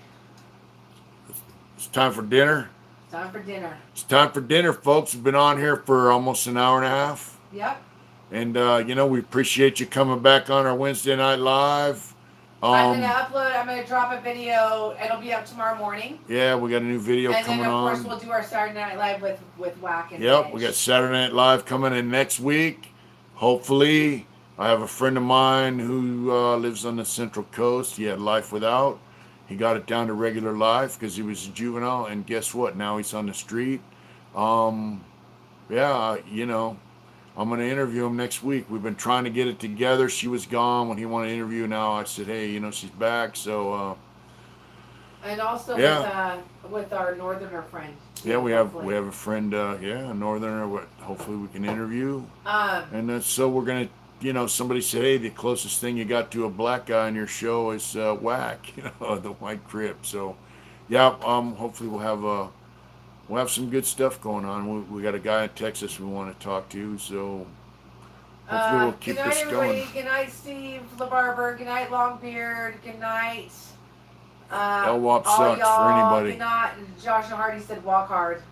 It's time for dinner. Time for dinner. It's time for dinner, folks. We've been on here for almost an hour and a half. Yep. And, we appreciate you coming back on our Wednesday Night Live. I'm going to drop a video. It'll be up tomorrow morning. Yeah, we got a new video and coming then, of on. course, we'll do our Saturday Night Live with Whack and Yep, Mitch. we got Saturday Night Live coming in next week. Hopefully, I have a friend of mine who lives on the Central Coast. He had Life Without. He got it down to regular life because he was a juvenile. And guess what? Now he's on the street. I'm going to interview him next week. We've been trying to get it together. She was gone when he wanted to interview. Now I said, hey, she's back. So, and also with our northerner friend. yeah, we have a friend, a northerner. Hopefully we can interview. And so we're gonna, somebody said, hey, the closest thing you got to a black guy on your show is Whack, the White Crip. So, yeah, hopefully we'll have some good stuff going on. We got a guy in Texas we want to talk to. So Hopefully we'll keep good night, this everybody. going. Good night, Steve the barber. Good night, Longbeard. Good night. LWAP All sucks for y'all. anybody. Good night. Josh and Hardy said walk hard.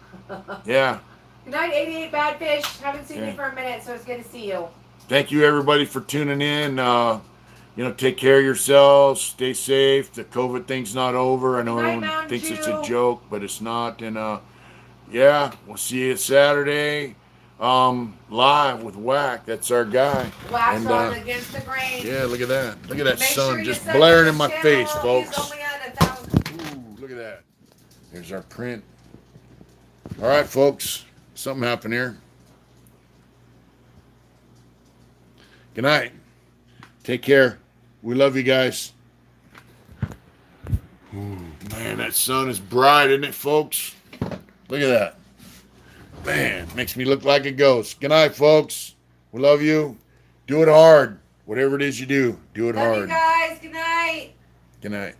Yeah. Good night, 88 Bad Fish. Haven't seen Yeah. you for a minute, so it's good to see you. Thank you, everybody, for tuning in. Take care of yourselves. Stay safe. The COVID thing's not over. I know Good night, everyone Mountain thinks it's a Dew. joke, but it's not. And yeah, we'll see you Saturday. Live with Whack. That's our guy. Wax And on against the grain. yeah, look at that. Look at that Make sun sure you just sub blaring to in the my channel. face, He's folks. only at 1,000. Ooh, look at that. There's our print. All right, folks. Something happened here. Good night. Take care. We love you guys. Ooh, man, that sun is bright, isn't it, folks? Look at that. Man, makes me look like a ghost. Good night, folks. We love you. Do it hard. Whatever it is you do, do it Love hard. you guys. Good night. Good night.